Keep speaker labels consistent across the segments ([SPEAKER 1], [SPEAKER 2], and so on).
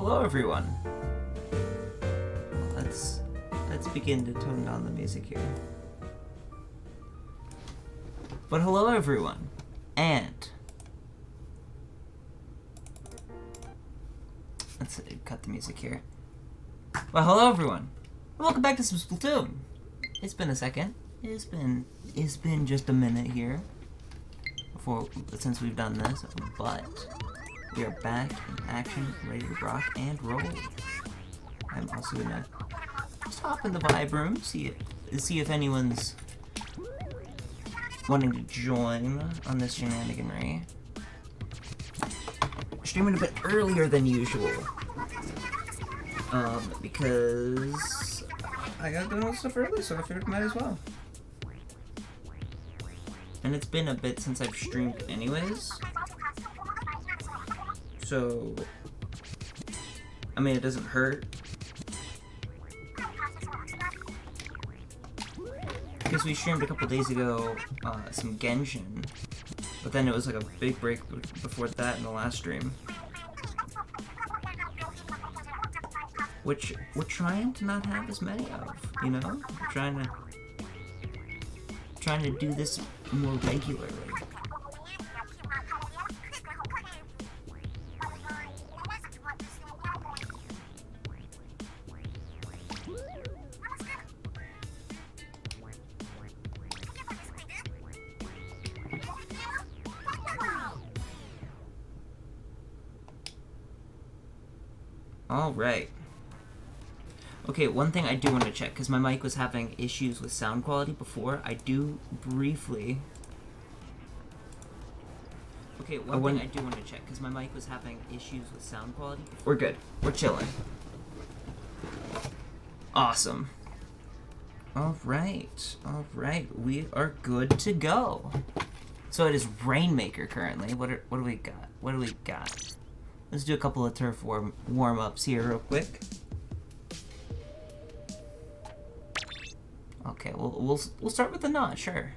[SPEAKER 1] hello everyone. Let's begin to tone down the music here. But hello everyone, and let's cut the music here. Well, hello everyone, and welcome back to some Splatoon. It's been a second. It's been just a minute here since we've done this, but we are back in action, ready to rock and roll. I'm also gonna just hop in the vibe room, see if anyone's wanting to join on this shenaniganry. Streaming a bit earlier than usual, because I got doing all stuff early, so I figured I might as well. And it's been a bit since I've streamed anyways, so I mean it doesn't hurt. Because we streamed a couple days ago some Genshin, but then it was like a big break before that in the last stream, which we're trying to not have as many of, you know? We're trying to do this more regularly. Alright. Okay, one thing I do want to check, because my mic was having issues with sound quality before. I do briefly... Okay, one thing I do want to check, because my mic was having issues with sound quality before. We're good. We're chilling. Awesome. Alright. Alright. We are good to go. So it is Rainmaker currently. What do we got? What do we got? Let's do a couple of turf warm-ups here real quick. Okay, we'll start with the knot, sure.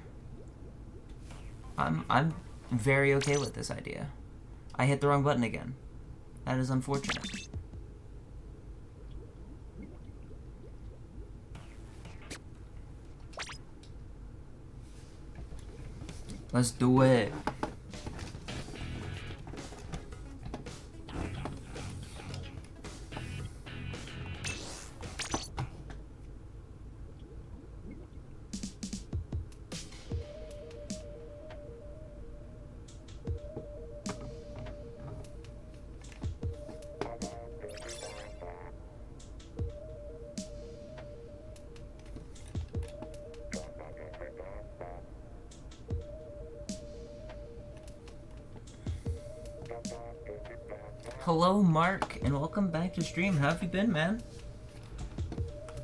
[SPEAKER 1] I'm very okay with this idea. I hit the wrong button again. That is unfortunate. Let's do it. Hello, Mark, and welcome back to stream. How have you been, man?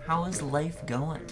[SPEAKER 1] How is life going?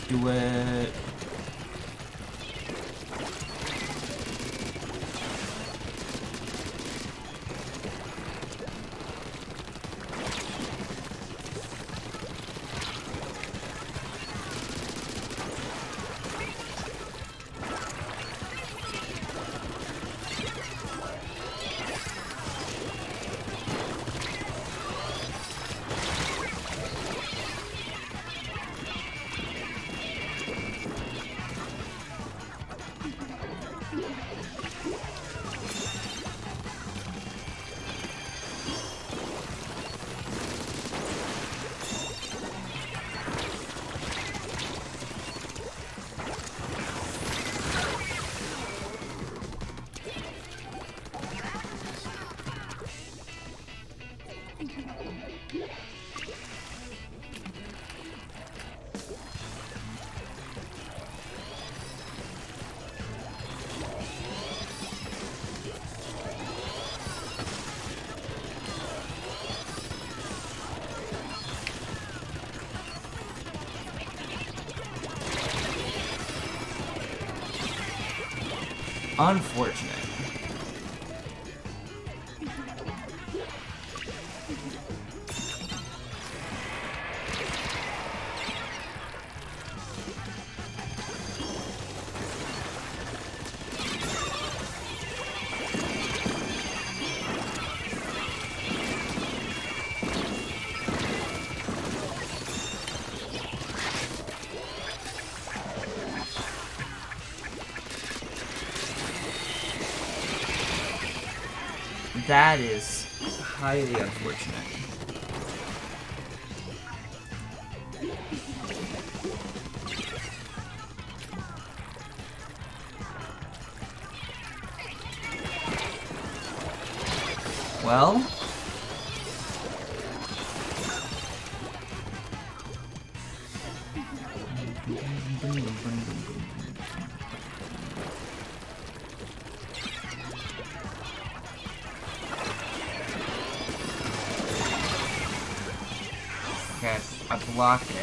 [SPEAKER 1] Do it. Unfortunate. That is highly unfortunate. Well, okay, I blocked it.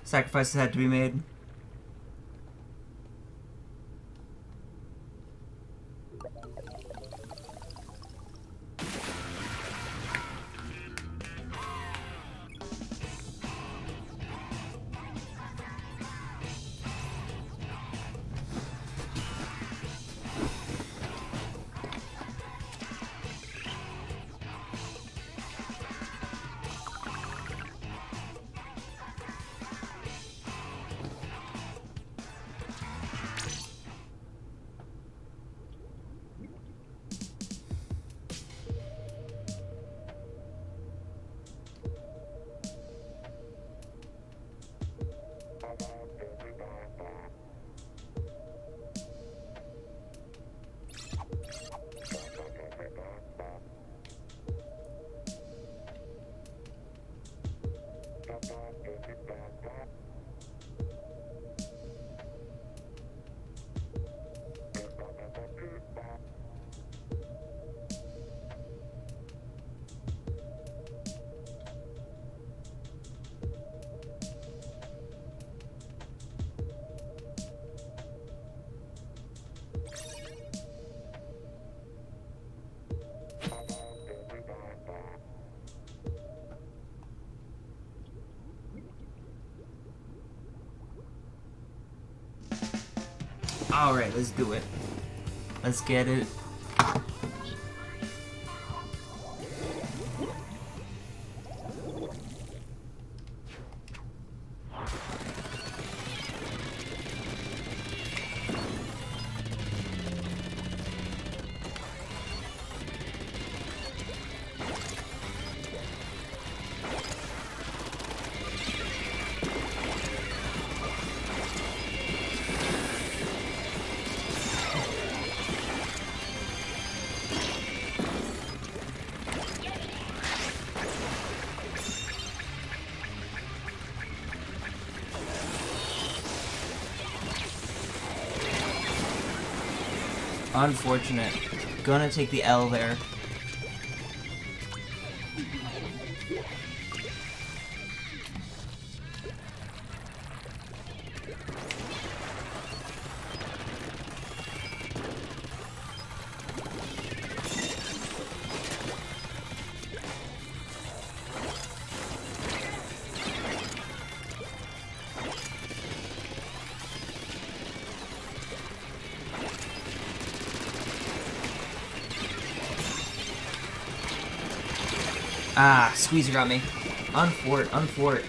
[SPEAKER 1] Sacrifices had to be made. Alright, let's do it. Let's get it. Unfortunate. Gonna take the L there. Ah, Squeezer got me. Unfort, unfort.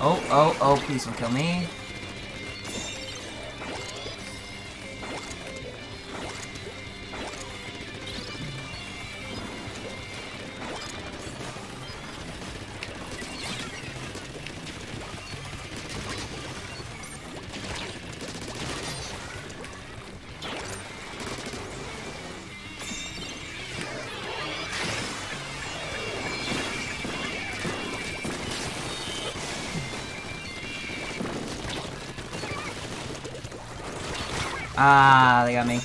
[SPEAKER 1] Oh, please don't kill me. Ah, they got me.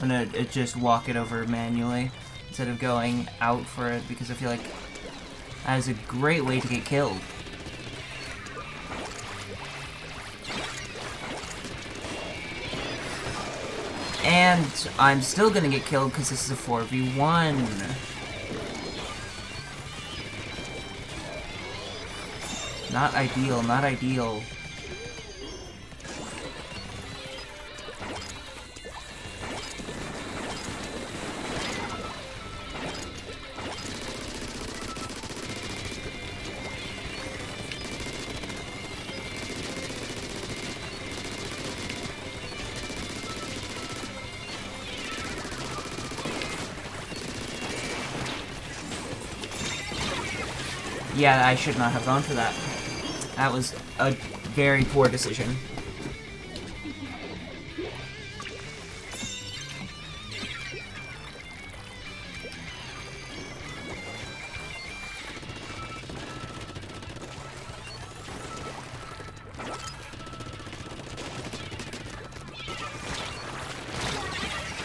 [SPEAKER 1] I'm gonna just walk it over manually instead of going out for it because I feel like that is a great way to get killed. And I'm still gonna get killed because this is a 4v1. Not ideal, not ideal. Yeah, I should not have gone for that. That was a very poor decision.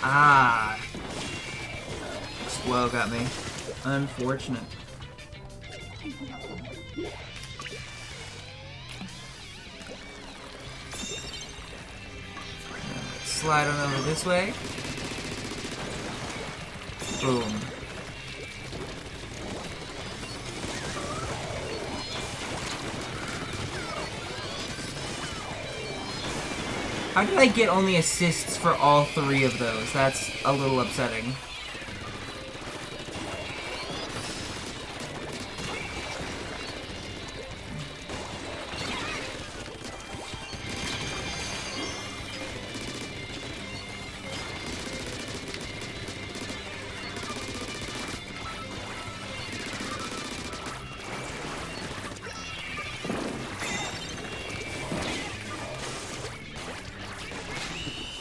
[SPEAKER 1] Ah. Swell got me. Unfortunate. Slide on over this way. Boom. How did I get only assists for all 3 of those? That's a little upsetting.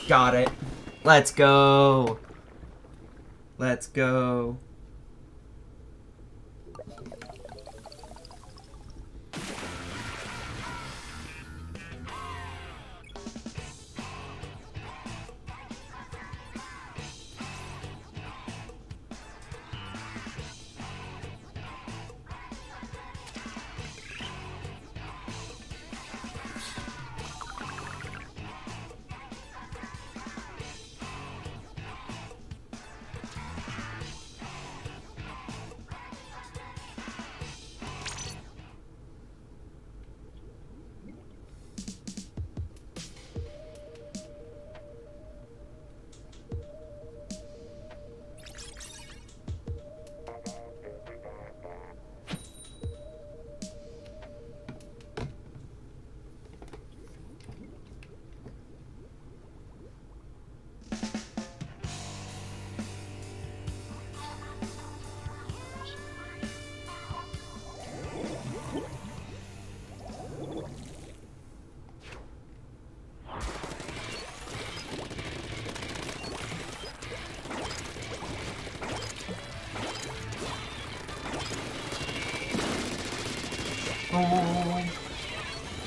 [SPEAKER 1] Got it. Let's go. Let's go.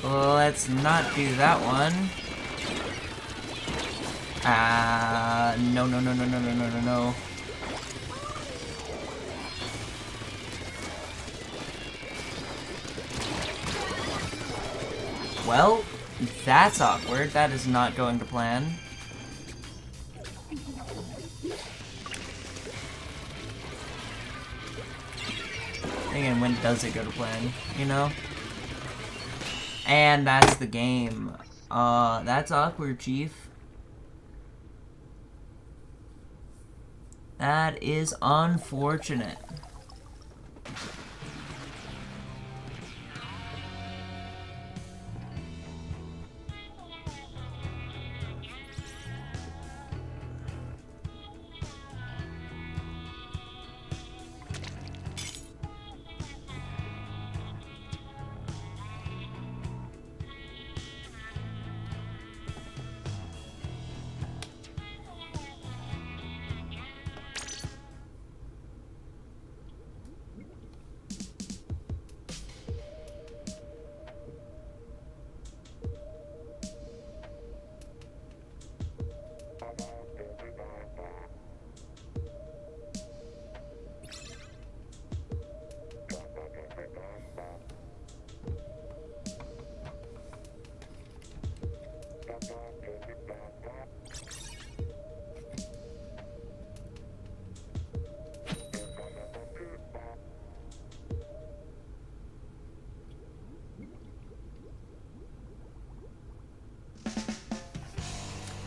[SPEAKER 1] Let's not do that one. No. Well, that's awkward. That is not going to plan. Again, when does it go to plan, you know? And that's the game. That's awkward, Chief. That is unfortunate.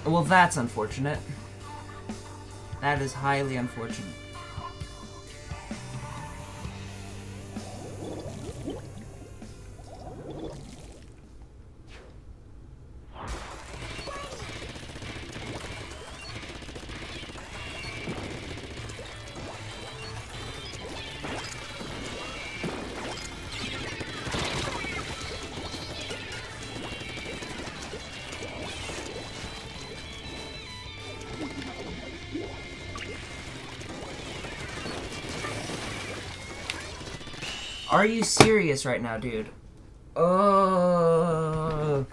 [SPEAKER 1] Well, that's unfortunate. That is highly unfortunate. Are you serious right now, dude? Oh,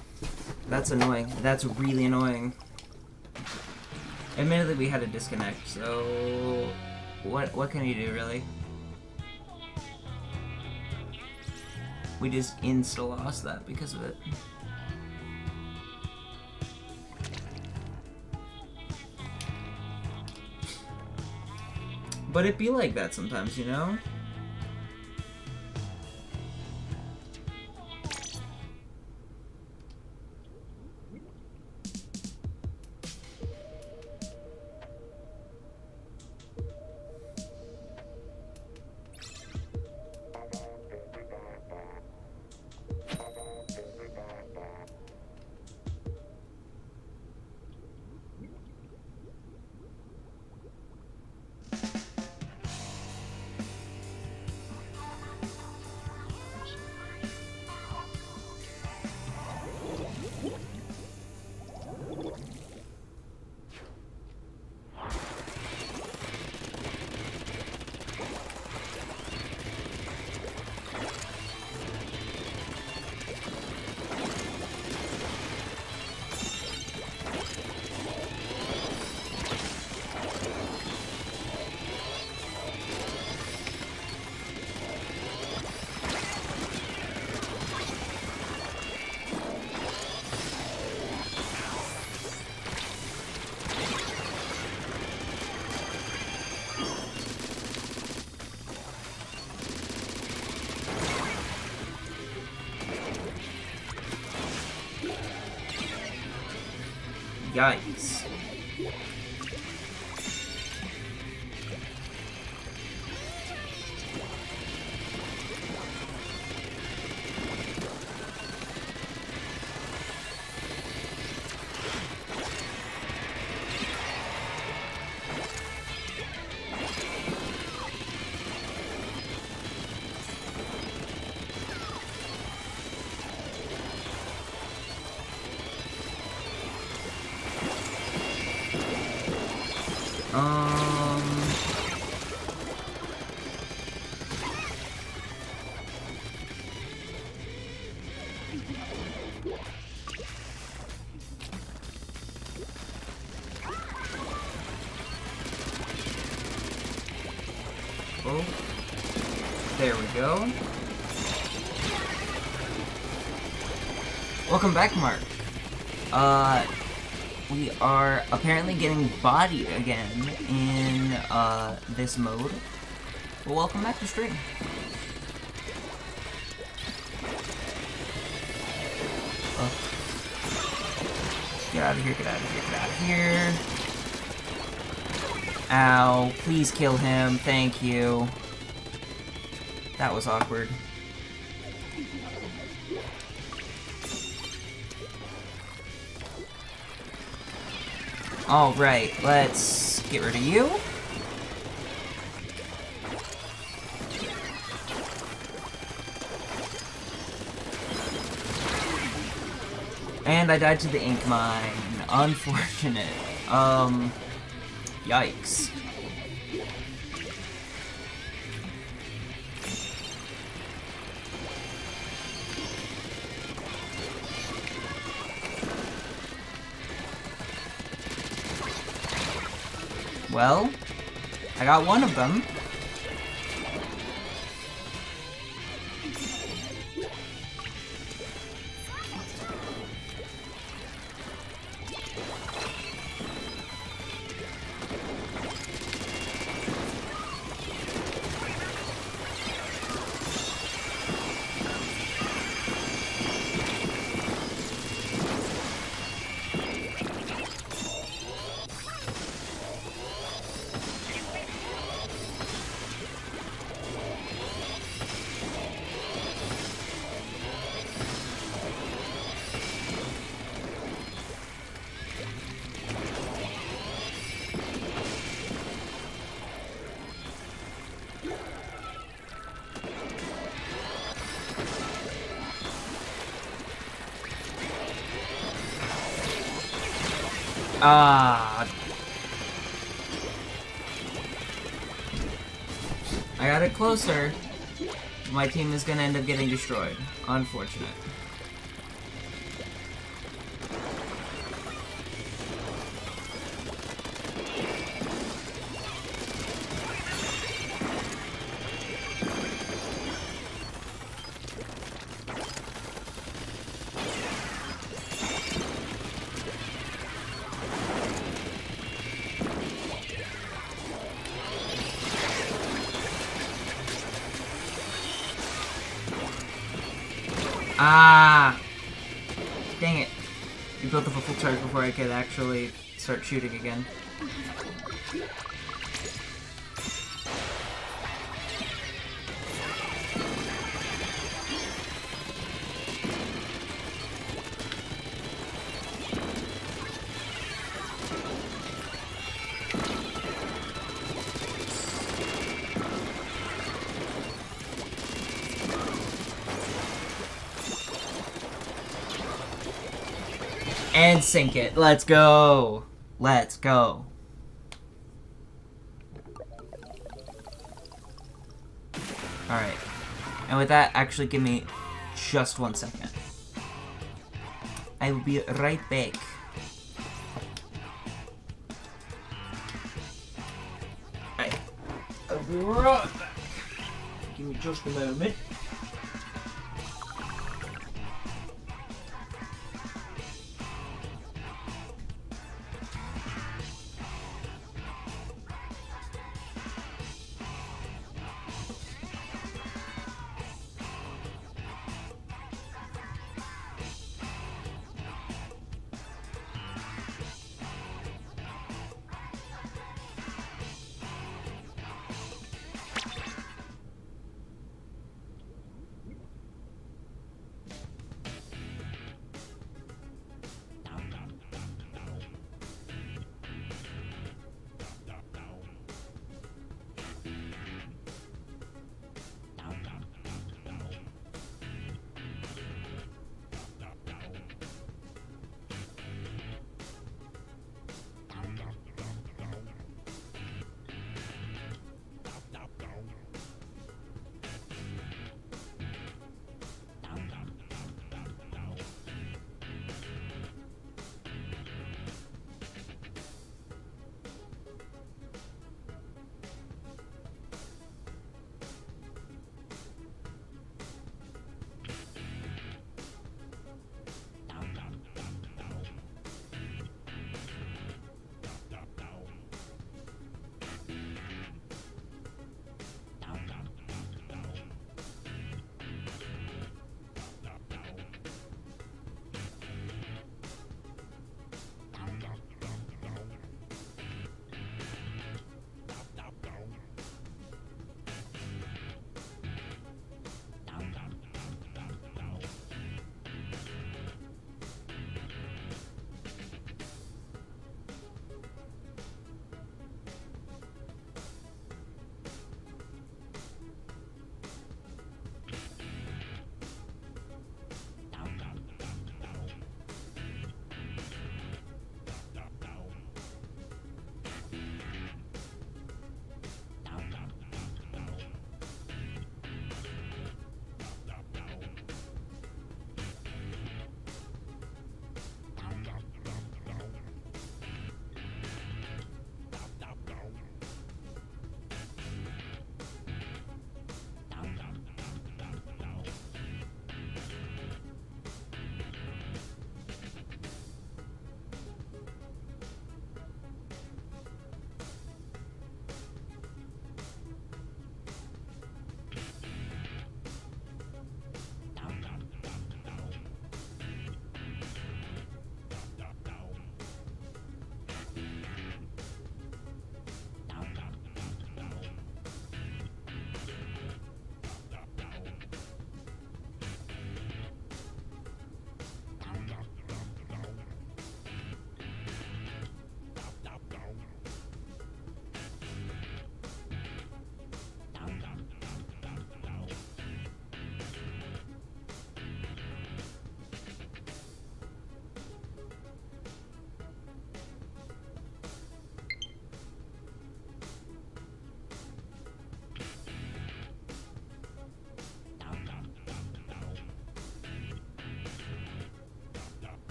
[SPEAKER 1] that's annoying. That's really annoying. Admittedly, we had to disconnect, so what can you do, really? We just insta-lost that because of it. But it be like that sometimes, you know? Yikes. Oh, there we go. Welcome back, Mark. We are apparently getting bodied again in this mode. Well, welcome back to stream. Get out of here, get out of here, get out of here. Ow. Please kill him. Thank you. That was awkward. Alright, let's get rid of you. And I died to the ink mine. Unfortunate. Yikes. Well, I got one of them. Ah. I got it closer. My team is gonna end up getting destroyed. Unfortunate. Ah! Dang it. You built up a full charge before I could actually start shooting again. And sink it. Let's go. Let's go. Alright. And with that, actually give me just 1 second. I will be right back. Alright. I'll be right back. Give me just a moment.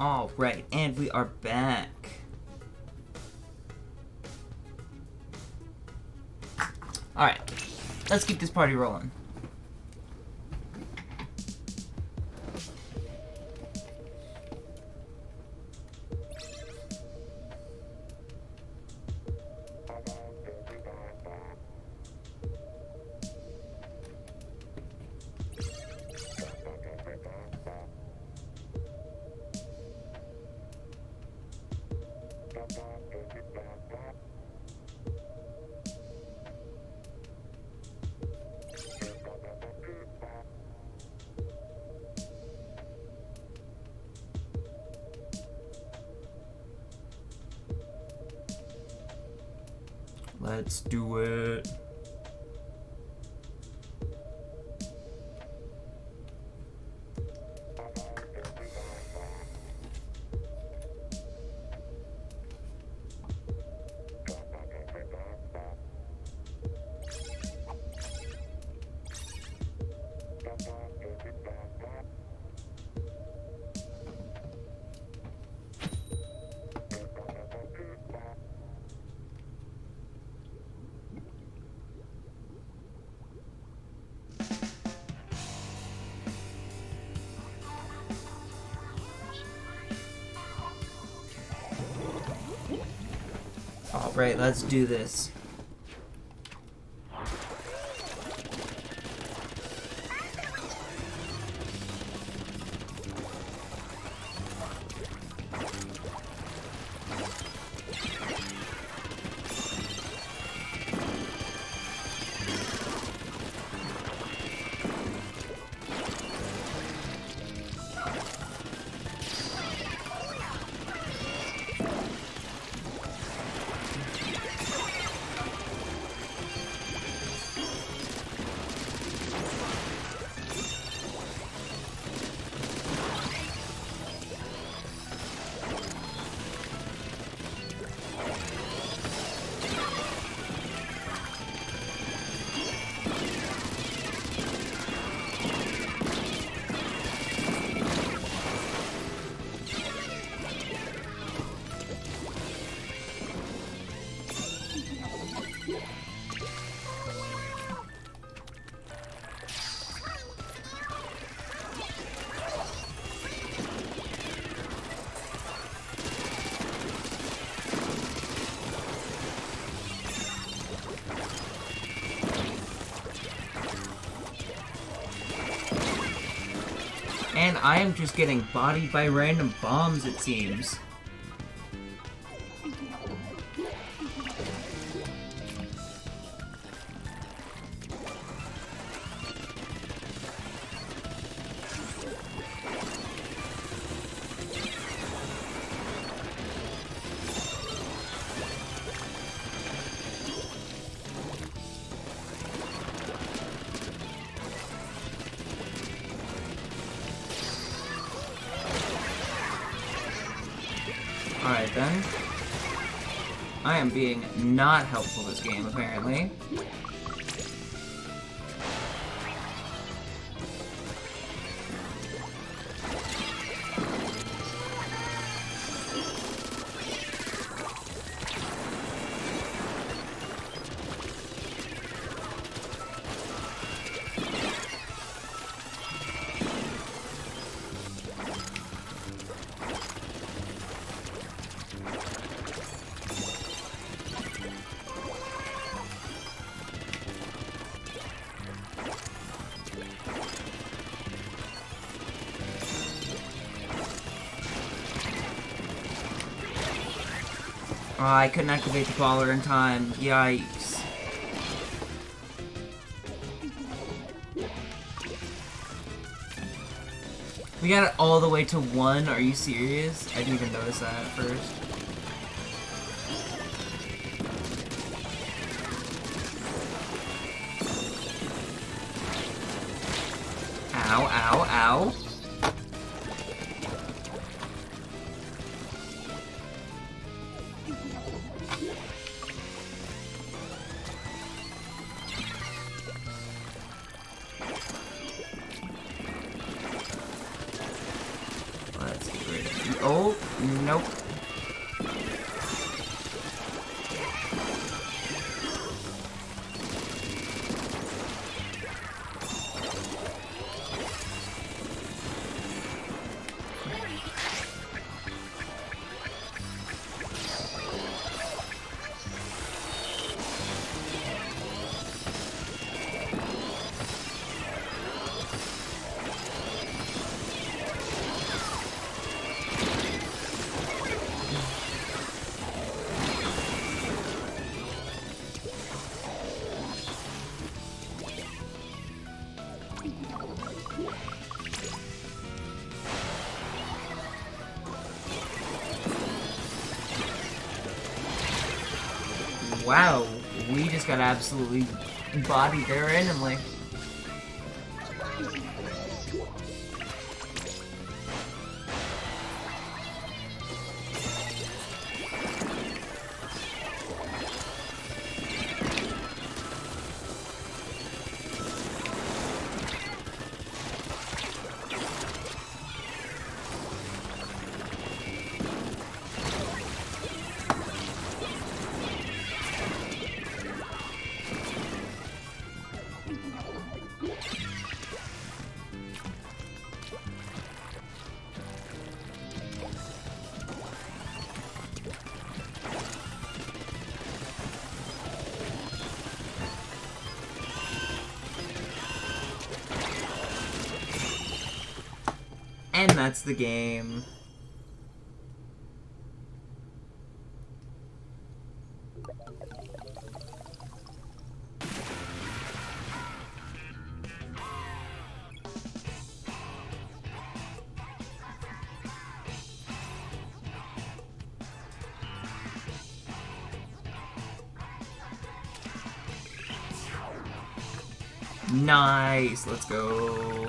[SPEAKER 1] Alright, and we are back. Alright, let's keep this party rolling. Let's do it. Alright, let's do this. And I am just getting bodied by random bombs, it seems. Alright then. I am being not helpful this game, apparently. Oh, I couldn't activate the crawler in time. Yikes. We got it all the way to 1. Are you serious? I didn't even notice that at first. Ow, ow, ow. Let's get rid of you. Oh, Nope. Wow, we just got absolutely bodied there randomly. And that's the game. Nice, let's go.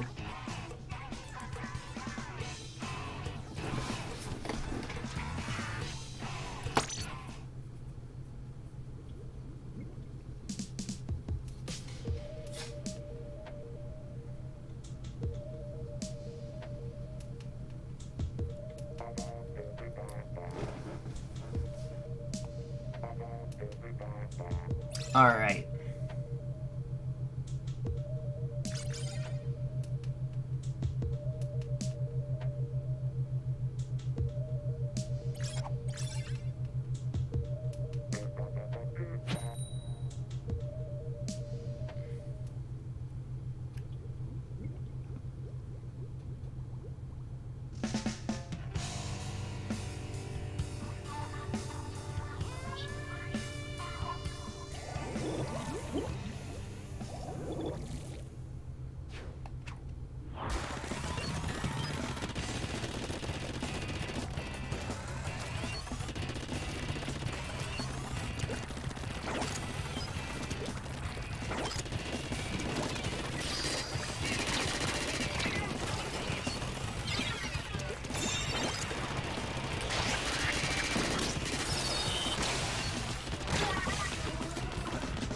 [SPEAKER 1] All right.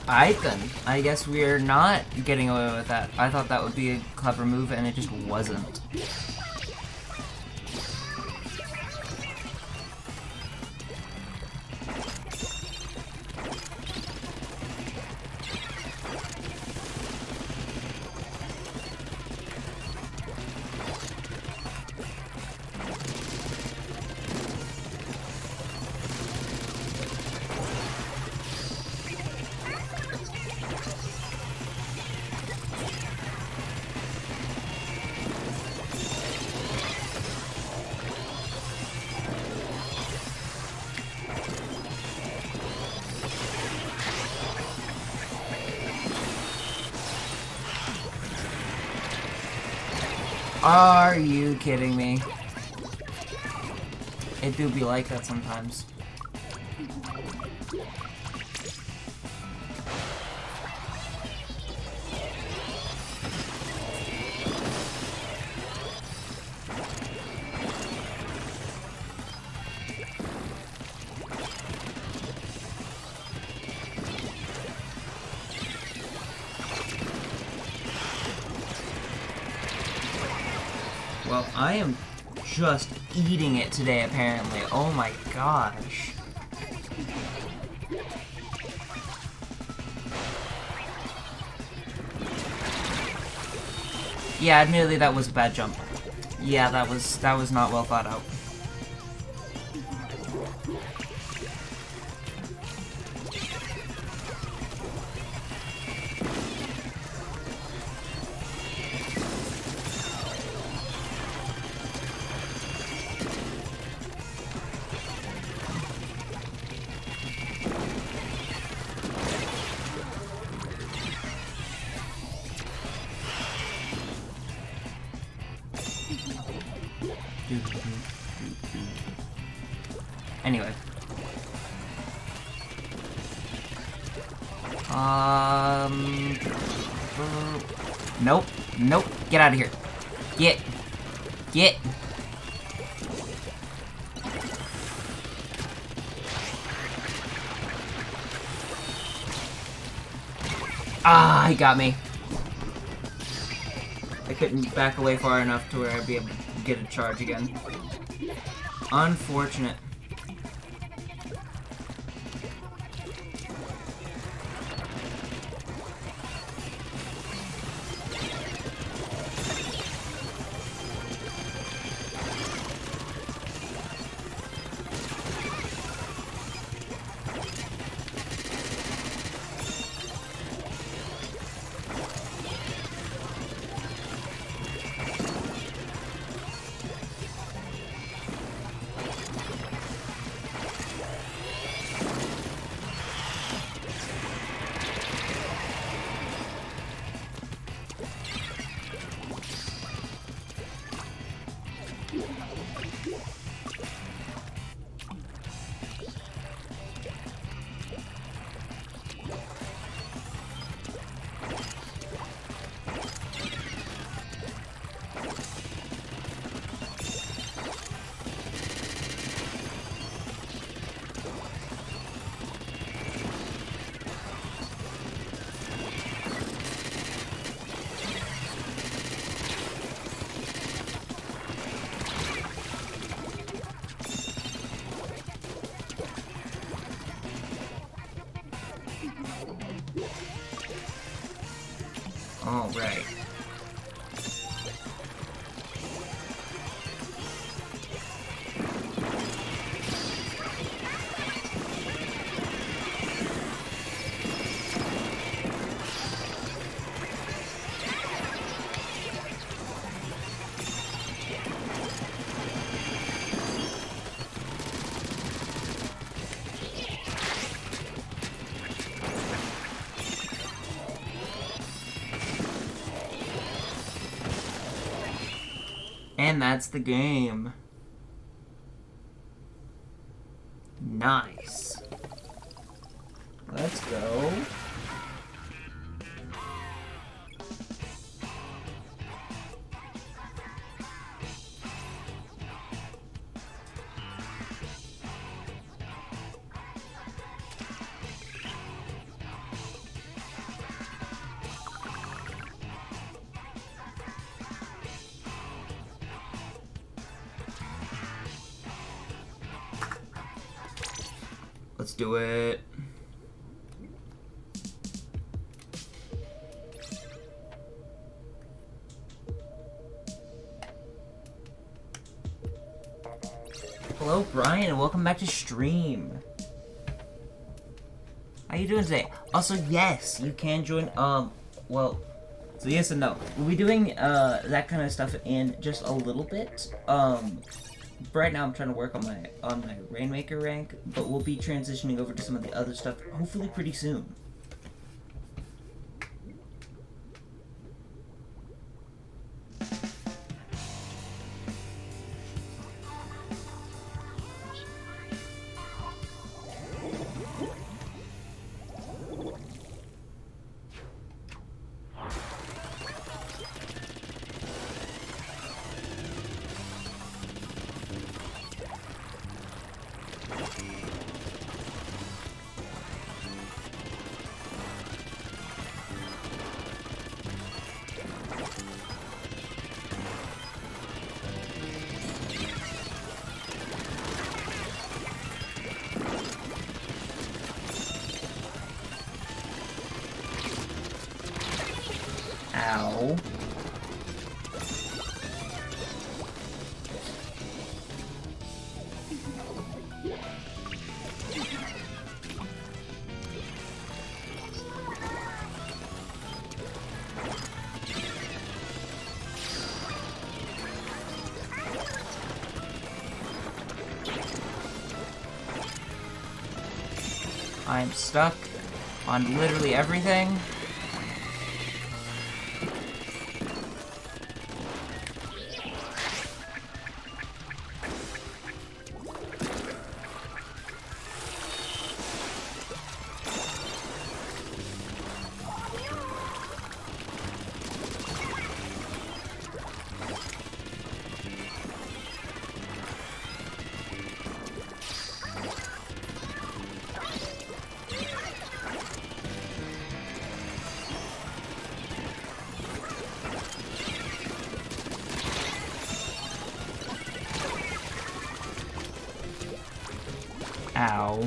[SPEAKER 1] Alright then, I guess we're not getting away with that. I thought that would be a clever move and it just wasn't. Are you kidding me? It do be like that sometimes. Well, I am just eating it today, apparently. Oh my gosh. Yeah, admittedly, that was a bad jump. Yeah, that was not well thought out. Anyway. Nope. Nope. Get out of here. Get. Ah, he got me. I couldn't back away far enough to where I'd be able to get a charge again. Unfortunate. All right. And that's the game. Nice. Let's go. Let's do it. Hello, Brian, and welcome back to stream. How you doing today? Also, yes, you can join, well, so yes and no. We'll be doing, that kind of stuff in just a little bit. Right now I'm trying to work on my Rainmaker rank, but we'll be transitioning over to some of the other stuff hopefully pretty soon. I'm stuck on literally everything. Ow.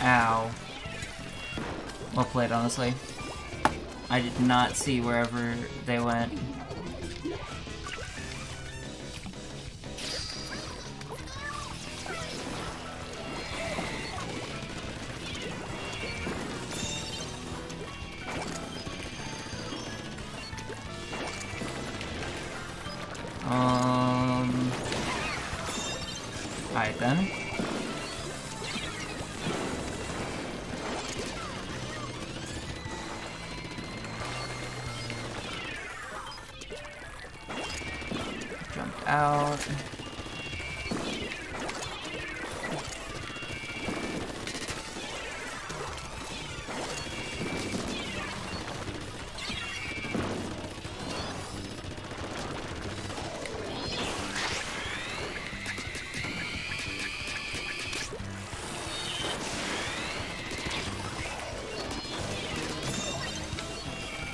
[SPEAKER 1] Ow. Well played, honestly. I did not see wherever they went. Alright then. Jumped out.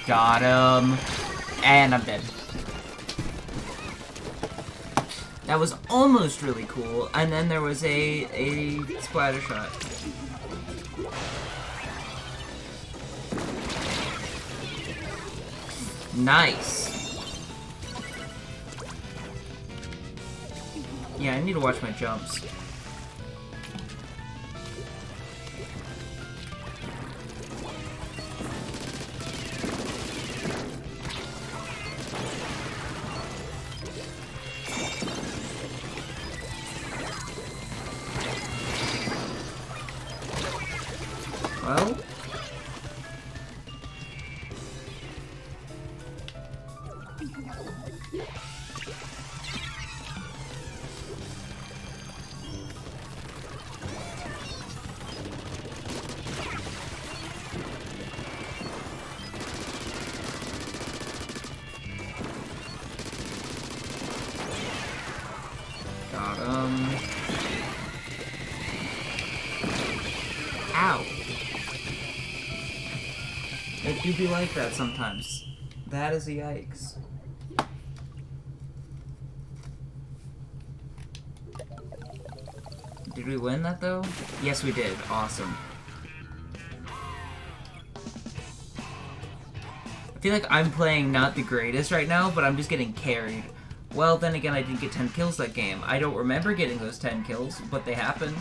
[SPEAKER 1] Got him. And I'm dead. That was almost really cool, and then there was a splatter shot. Nice. Yeah, I need to watch my jumps. Well, got him. Ow. It do be like that sometimes. That is a yikes. Did we win that though? Yes, we did. Awesome. I feel like I'm playing not the greatest right now, but I'm just getting carried. Well, then again, I didn't get 10 kills that game. I don't remember getting those 10 kills, but they happened.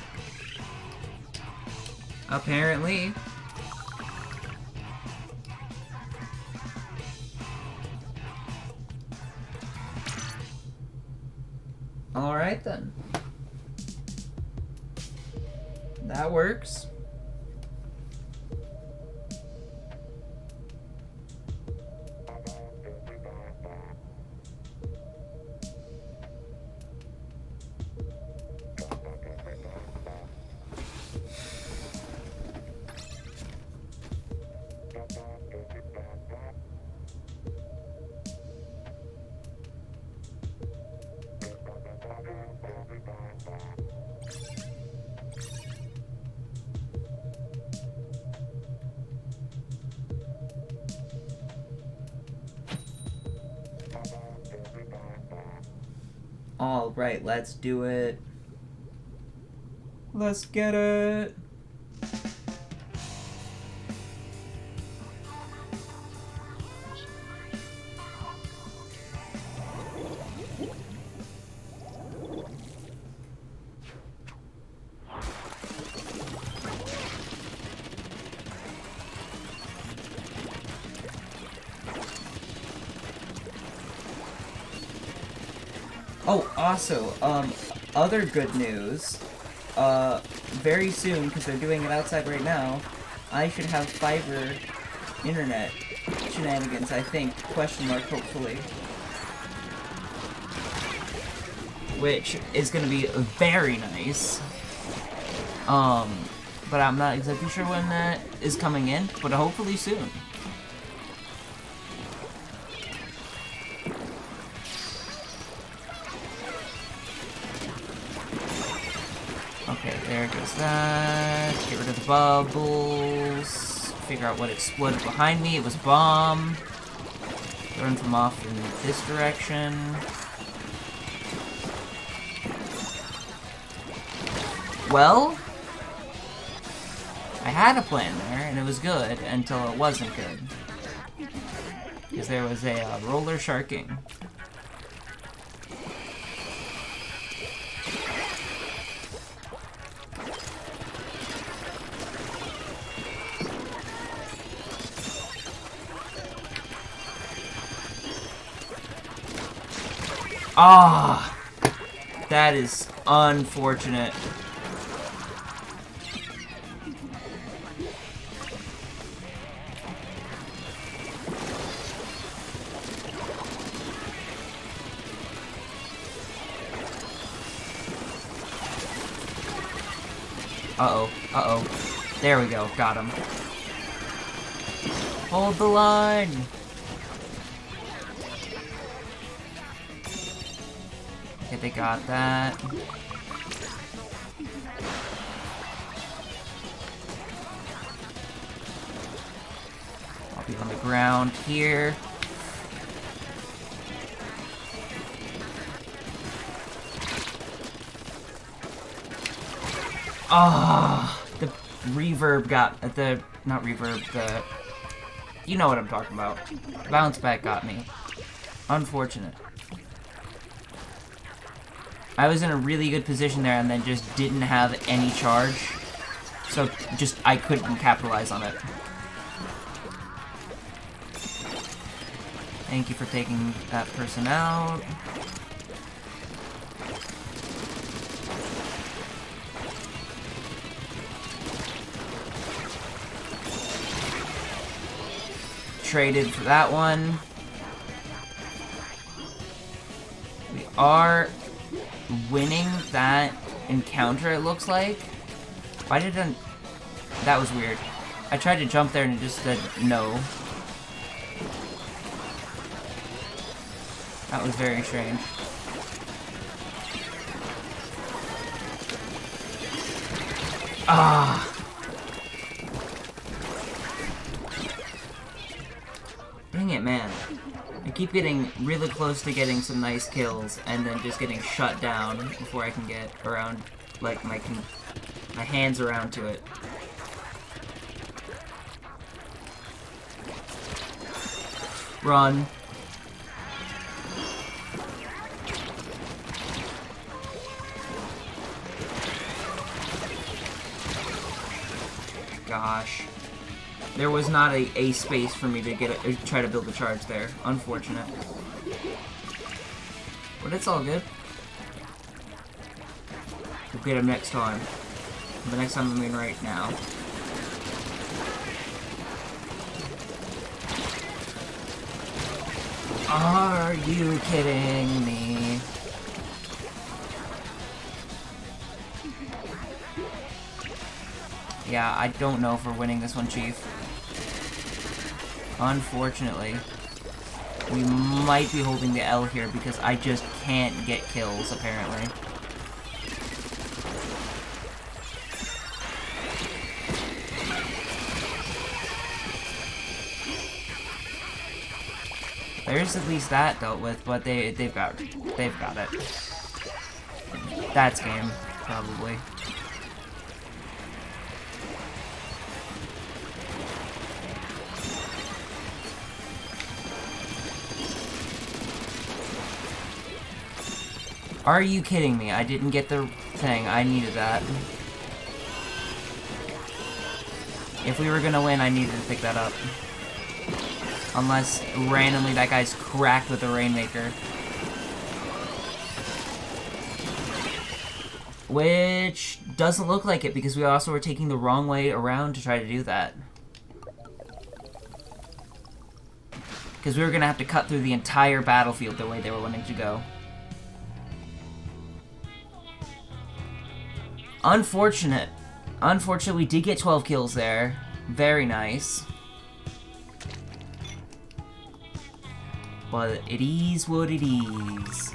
[SPEAKER 1] Apparently. Alright then. That works. Alright, let's do it. Let's get it. Oh, also, other good news, very soon, because they're doing it outside right now, I should have fiber internet shenanigans, I think, question mark, hopefully. Which is gonna be very nice. But I'm not exactly sure when that is coming in, but hopefully soon. Okay, there goes that. Get rid of the bubbles. Figure out what exploded behind me. It was a bomb. Run from off in this direction. Well, I had a plan there, and it was good until it wasn't good. Because there was a roller sharking. Ah, that is unfortunate. Uh-oh, uh-oh. There we go, got him. Hold the line! Okay, they got that. I'll be on the ground here. Ah, the reverb got not reverb, you know what I'm talking about. Bounce back got me. Unfortunate. I was in a really good position there and then just didn't have any charge. So just I couldn't capitalize on it. Thank you for taking that person out. Traded for that one. We are winning that encounter, it looks like. Why did I... That was weird. I tried to jump there and it just said no. That was very strange. Ah! Dang it, man. I keep getting really close to getting some nice kills, and then just getting shut down before I can get around, like, my hands around to it. Run. Gosh. There was not a space for me to try to build a charge there. Unfortunate. But it's all good. We'll get him next time. The next time, I mean right now. Are you kidding me? Yeah, I don't know if we're winning this one, Chief. Unfortunately. We might be holding the L here because I just can't get kills, apparently. There's at least that dealt with, but they've got it. That's game, probably. Are you kidding me? I didn't get the thing. I needed that. If we were gonna win, I needed to pick that up. Unless, randomly, that guy's cracked with the Rainmaker. Which doesn't look like it, because we also were taking the wrong way around to try to do that. Because we were gonna have to cut through the entire battlefield the way they were wanting to go. Unfortunate. Unfortunately, we did get 12 kills there. Very nice. But it is what it is.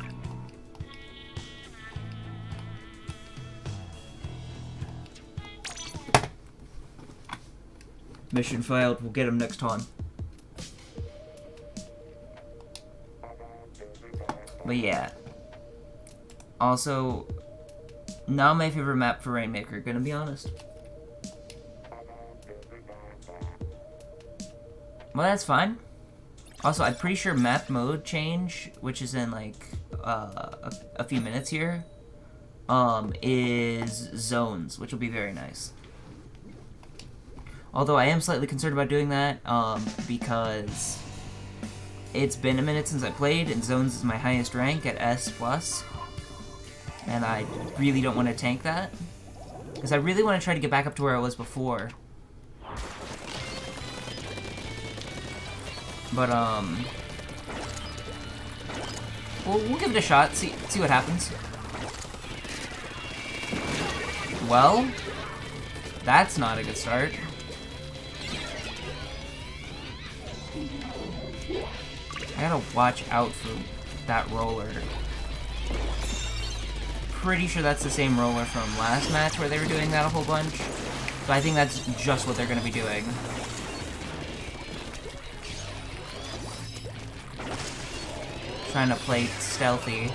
[SPEAKER 1] Mission failed. We'll get him next time. But yeah. Also, not my favorite map for Rainmaker, gonna be honest. Well, that's fine. Also, I'm pretty sure map mode change, which is in like a few minutes here, is zones, which will be very nice. Although I am slightly concerned about doing that, because it's been a minute since I played, and zones is my highest rank at S+. And I really don't want to tank that. Because I really want to try to get back up to where I was before. But, we'll give it a shot, see what happens. Well, that's not a good start. I gotta watch out for that roller. Pretty sure that's the same roller from last match where they were doing that a whole bunch. So I think that's just what they're gonna be doing. Trying to play stealthy.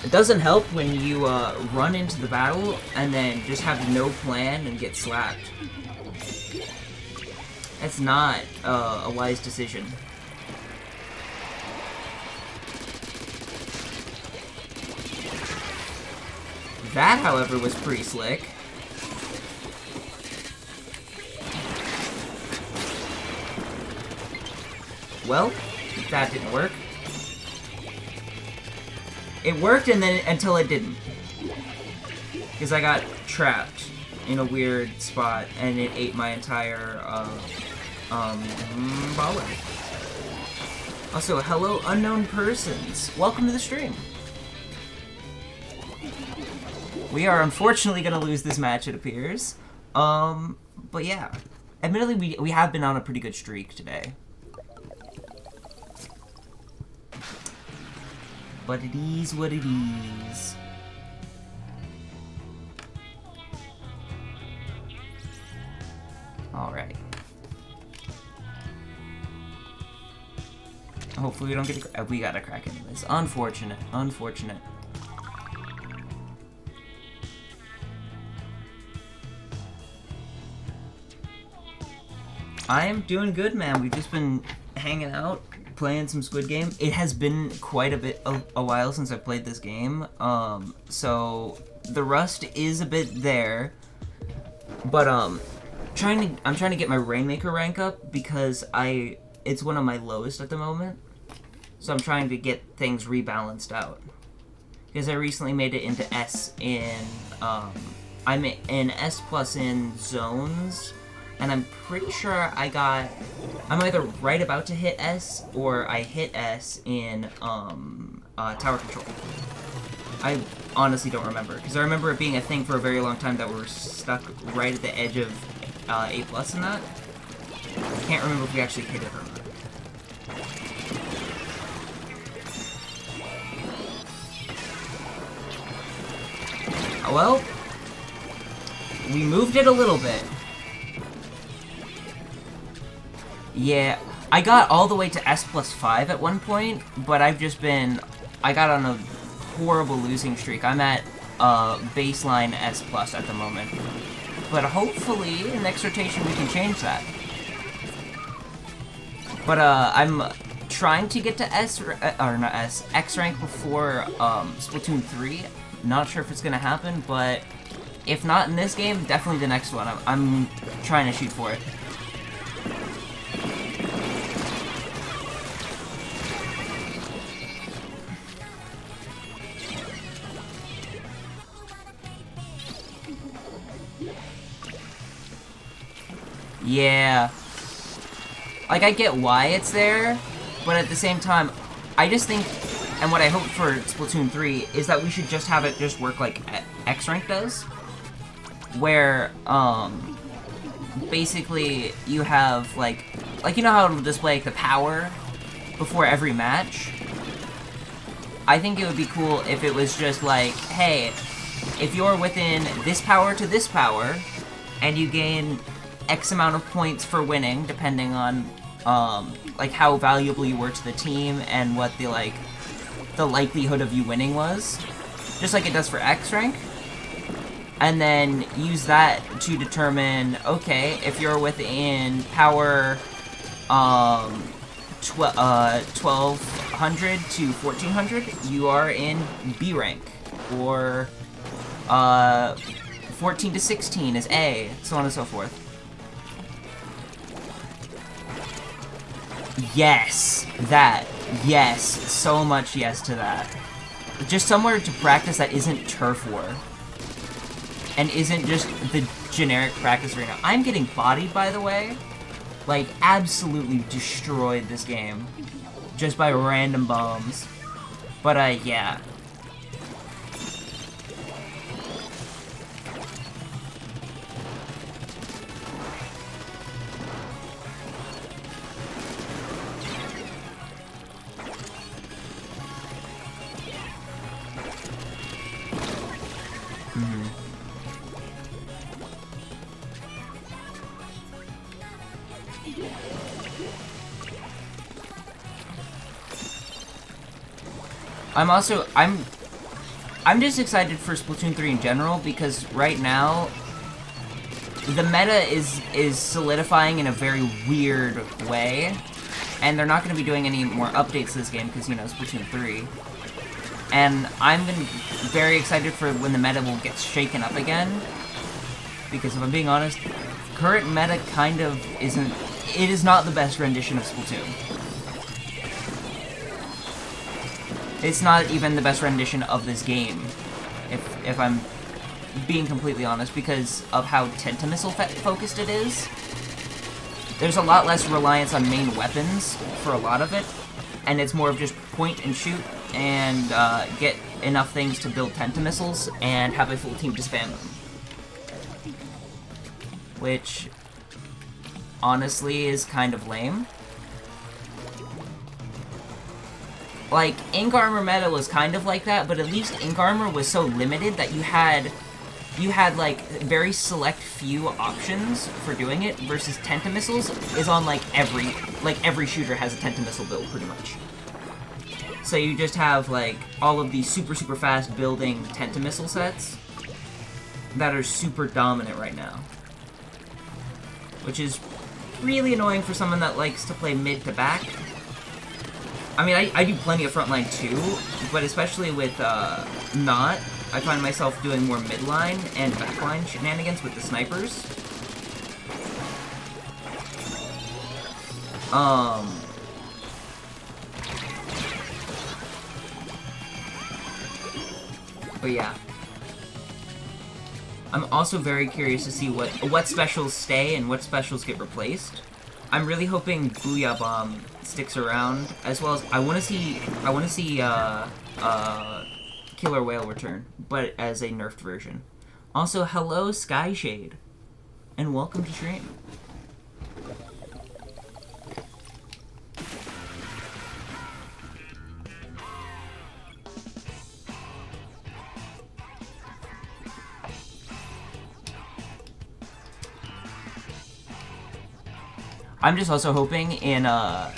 [SPEAKER 1] It doesn't help when you run into the battle and then just have no plan and get slapped. That's not a wise decision. That, however, was pretty slick. Well, that didn't work. It worked and then until it didn't. Because I got trapped in a weird spot and it ate my entire baller. Also, hello unknown persons. Welcome to the stream. We are unfortunately gonna lose this match, it appears. But yeah. Admittedly, we have been on a pretty good streak today. But it is what it is. Alright. Hopefully we don't get a we got a crack anyways. Unfortunate. Unfortunate. I am doing good, man. We've just been hanging out, playing some Squid Game. It has been quite a while since I played this game, so the rust is a bit there. But I'm trying to get my Rainmaker rank up because it's one of my lowest at the moment. So I'm trying to get things rebalanced out. Because I recently made it into S in, I'm in S plus in zones, and I'm pretty sure I'm either right about to hit S, or I hit S in, tower control. I honestly don't remember, because I remember it being a thing for a very long time that we were stuck right at the edge of, A plus in that. I can't remember if we actually hit it or not. Well, we moved it a little bit. Yeah, I got all the way to S plus 5 at one point, but I got on a horrible losing streak. I'm at baseline S plus at the moment. But hopefully, next rotation we can change that. But I'm trying to get to X rank before Splatoon 3. Not sure if it's gonna happen, but if not in this game, definitely the next one. I'm trying to shoot for it. Yeah. Like, I get why it's there, but at the same time, I just think, and what I hope for Splatoon 3 is that we should just have it just work like X rank does, where basically you have like you know how it'll display like, the power before every match. I think it would be cool if it was just like, hey, if you're within this power to this power, and you gain X amount of points for winning, depending on like how valuable you were to the team and what the likelihood of you winning was, just like it does for X rank, and then use that to determine, okay, if you're within power 1200 to 1400, you are in B rank, or 14 to 16 is A, so on and so forth. Yes, that. Yes, so much yes to that. Just somewhere to practice that isn't turf war. And isn't just the generic practice arena. I'm getting bodied, by the way. Like, absolutely destroyed this game. Just by random bombs. But, yeah. I'm just excited for Splatoon 3 in general, because right now the meta is solidifying in a very weird way, and they're not going to be doing any more updates to this game because, you know, Splatoon 3. And I'm very excited for when the meta will get shaken up again, because if I'm being honest, current meta kind of isn't, it is not the best rendition of Splatoon. It's not even the best rendition of this game, if I'm being completely honest, because of how Tentamissile focused it is. There's a lot less reliance on main weapons for a lot of it, and it's more of just point and shoot and get enough things to build Tentamissiles and have a full team to spam them. Which, honestly, is kind of lame. Like, Ink Armor meta was kind of like that, but at least Ink Armor was so limited that you had like very select few options for doing it, versus Tentamissiles is on like every shooter has a Tentamissile build pretty much. So you just have like all of these super fast building Tentamissile sets that are super dominant right now, which is really annoying for someone that likes to play mid to back. I mean, I do plenty of frontline too, but especially with not, I find myself doing more midline and backline shenanigans with the snipers. But yeah. I'm also very curious to see what specials stay and what specials get replaced. I'm really hoping Booyah Bomb sticks around, as well as I want to see Killer Whale return, but as a nerfed version. Also, hello Skyshade, and welcome to stream. I'm just also hoping I'm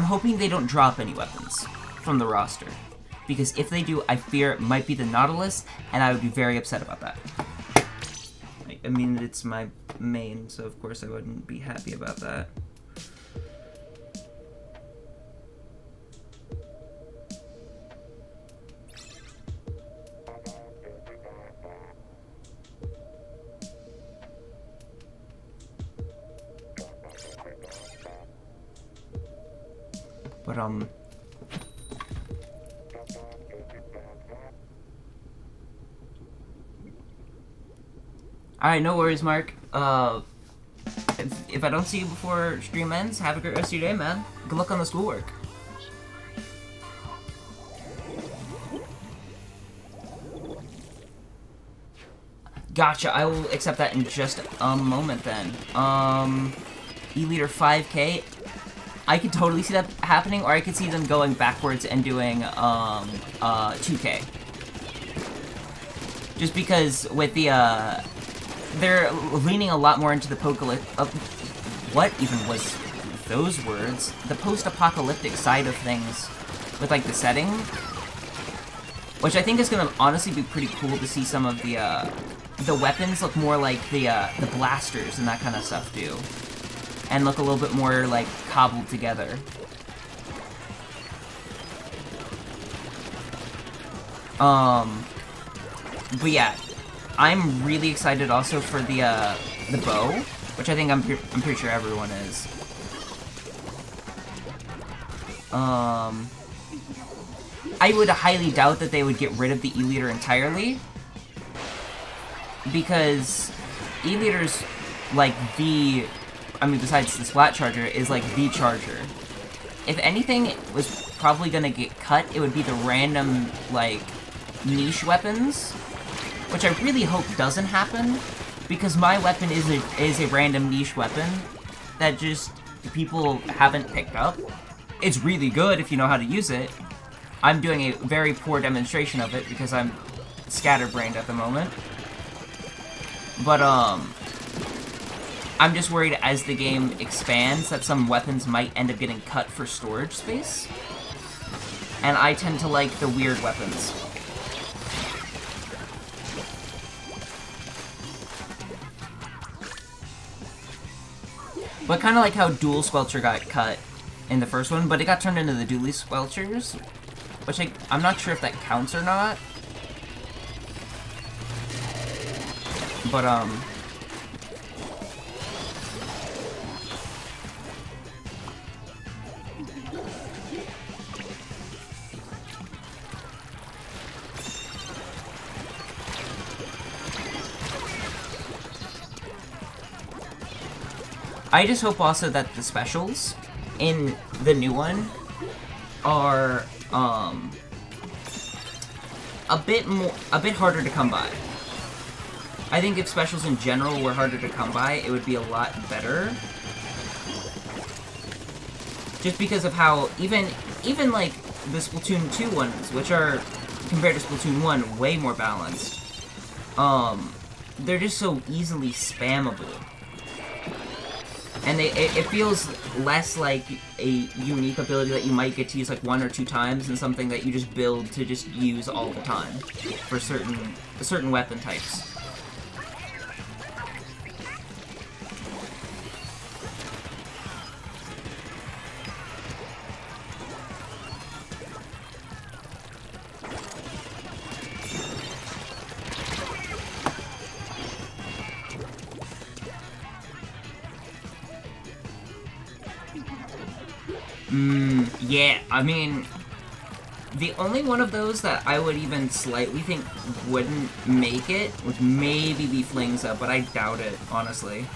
[SPEAKER 1] hoping they don't drop any weapons from the roster. Because if they do, I fear it might be the Nautilus, and I would be very upset about that. I mean, it's my main, so of course I wouldn't be happy about that. But, alright, no worries, Mark. If I don't see you before stream ends, have a great rest of your day, man. Good luck on the schoolwork. Gotcha, I will accept that in just a moment then. E-Leader 5K. I could totally see that happening, or I could see them going backwards and doing 2K. Just because with the they're leaning a lot more into the what even was those words? The post-apocalyptic side of things with like the setting, which I think is gonna honestly be pretty cool to see some of the weapons look more like the blasters and that kind of stuff do. And look a little bit more, like, cobbled together. But yeah, I'm really excited also for the bow, which I think I'm pretty sure everyone is. I would highly doubt that they would get rid of the E-Leader entirely, because E-Leader's, like, besides the Splat Charger, is like the charger. If anything was probably gonna get cut, it would be the random, like, niche weapons, which I really hope doesn't happen, because my weapon is a random niche weapon that just people haven't picked up. It's really good if you know how to use it. I'm doing a very poor demonstration of it because I'm scatterbrained at the moment. But, I'm just worried as the game expands that some weapons might end up getting cut for storage space. And I tend to like the weird weapons. But kind of like how Dual Squelcher got cut in the first one, but it got turned into the Dually Squelchers, which I'm not sure if that counts or not. But, I just hope also that the specials in the new one are a bit harder to come by. I think if specials in general were harder to come by, it would be a lot better. Just because of how even like the Splatoon 2 ones, which are compared to Splatoon 1 way more balanced, they're just so easily spammable. And it feels less like a unique ability that you might get to use like 1 or 2 times and something that you just build to just use all the time for certain weapon types. Yeah, I mean, The only one of those that I would even slightly think wouldn't make it would maybe be Flingsa, but I doubt it, honestly.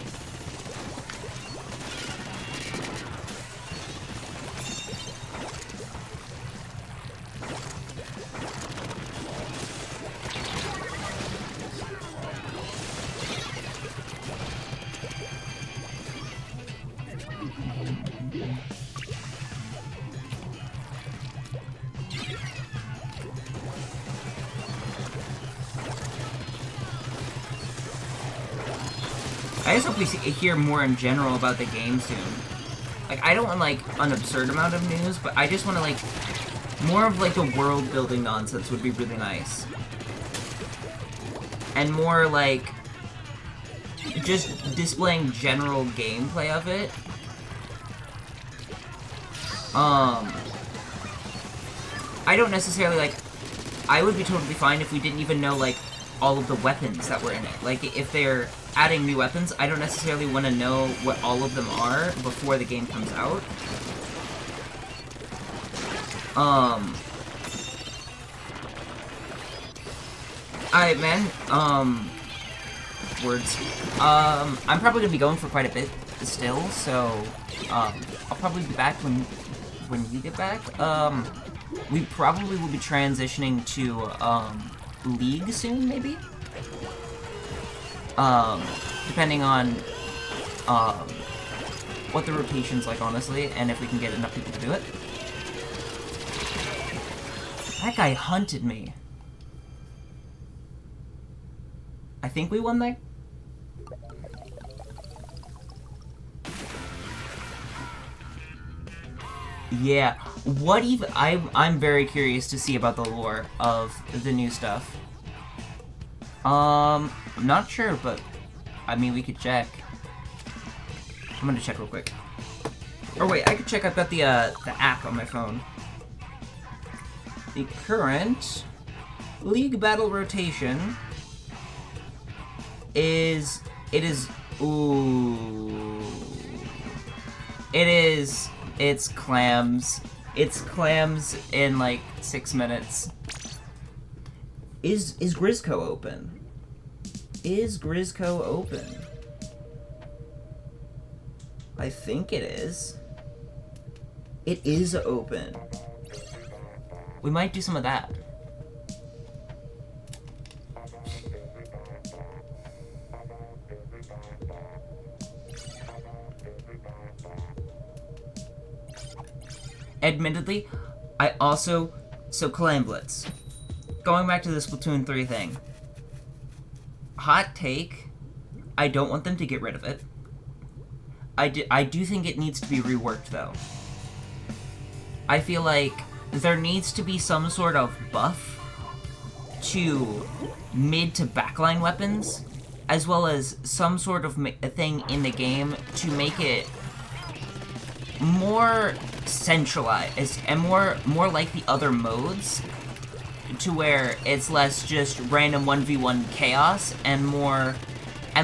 [SPEAKER 1] I just hope we hear more in general about the game soon. Like, I don't want, like, an absurd amount of news, but I just want to, like, more of, like, the world-building nonsense would be really nice. And more, like, just displaying general gameplay of it. I don't necessarily, like, I would be totally fine if we didn't even know, like, all of the weapons that were in it. Like, if they're adding new weapons, I don't necessarily want to know what all of them are before the game comes out. Alright, man, words. I'm probably gonna be going for quite a bit still, so, I'll probably be back when you get back. We probably will be transitioning to, League soon, maybe? Depending on, what the rotation's like, honestly, and if we can get enough people to do it. That guy hunted me. I think we won there? Yeah. What even... I'm very curious to see about the lore of the new stuff. I'm not sure, but... I mean, we could check. I'm gonna check real quick. Or wait, I could check. I've got the app on my phone. The current League Battle rotation is... It is... Ooh... It is... It's clams. It's clams in, like, 6 minutes. Is Grizzco open? Is Grizzco open? I think it is. It is open. We might do some of that. Admittedly, I also... So, Clan Blitz. Going back to the Splatoon 3 thing. Hot take, I don't want them to get rid of it. I do think it needs to be reworked, though. I feel like there needs to be some sort of buff to mid to backline weapons, as well as some sort of thing in the game to make it more centralized and more like the other modes, to where it's less just random 1v1 chaos and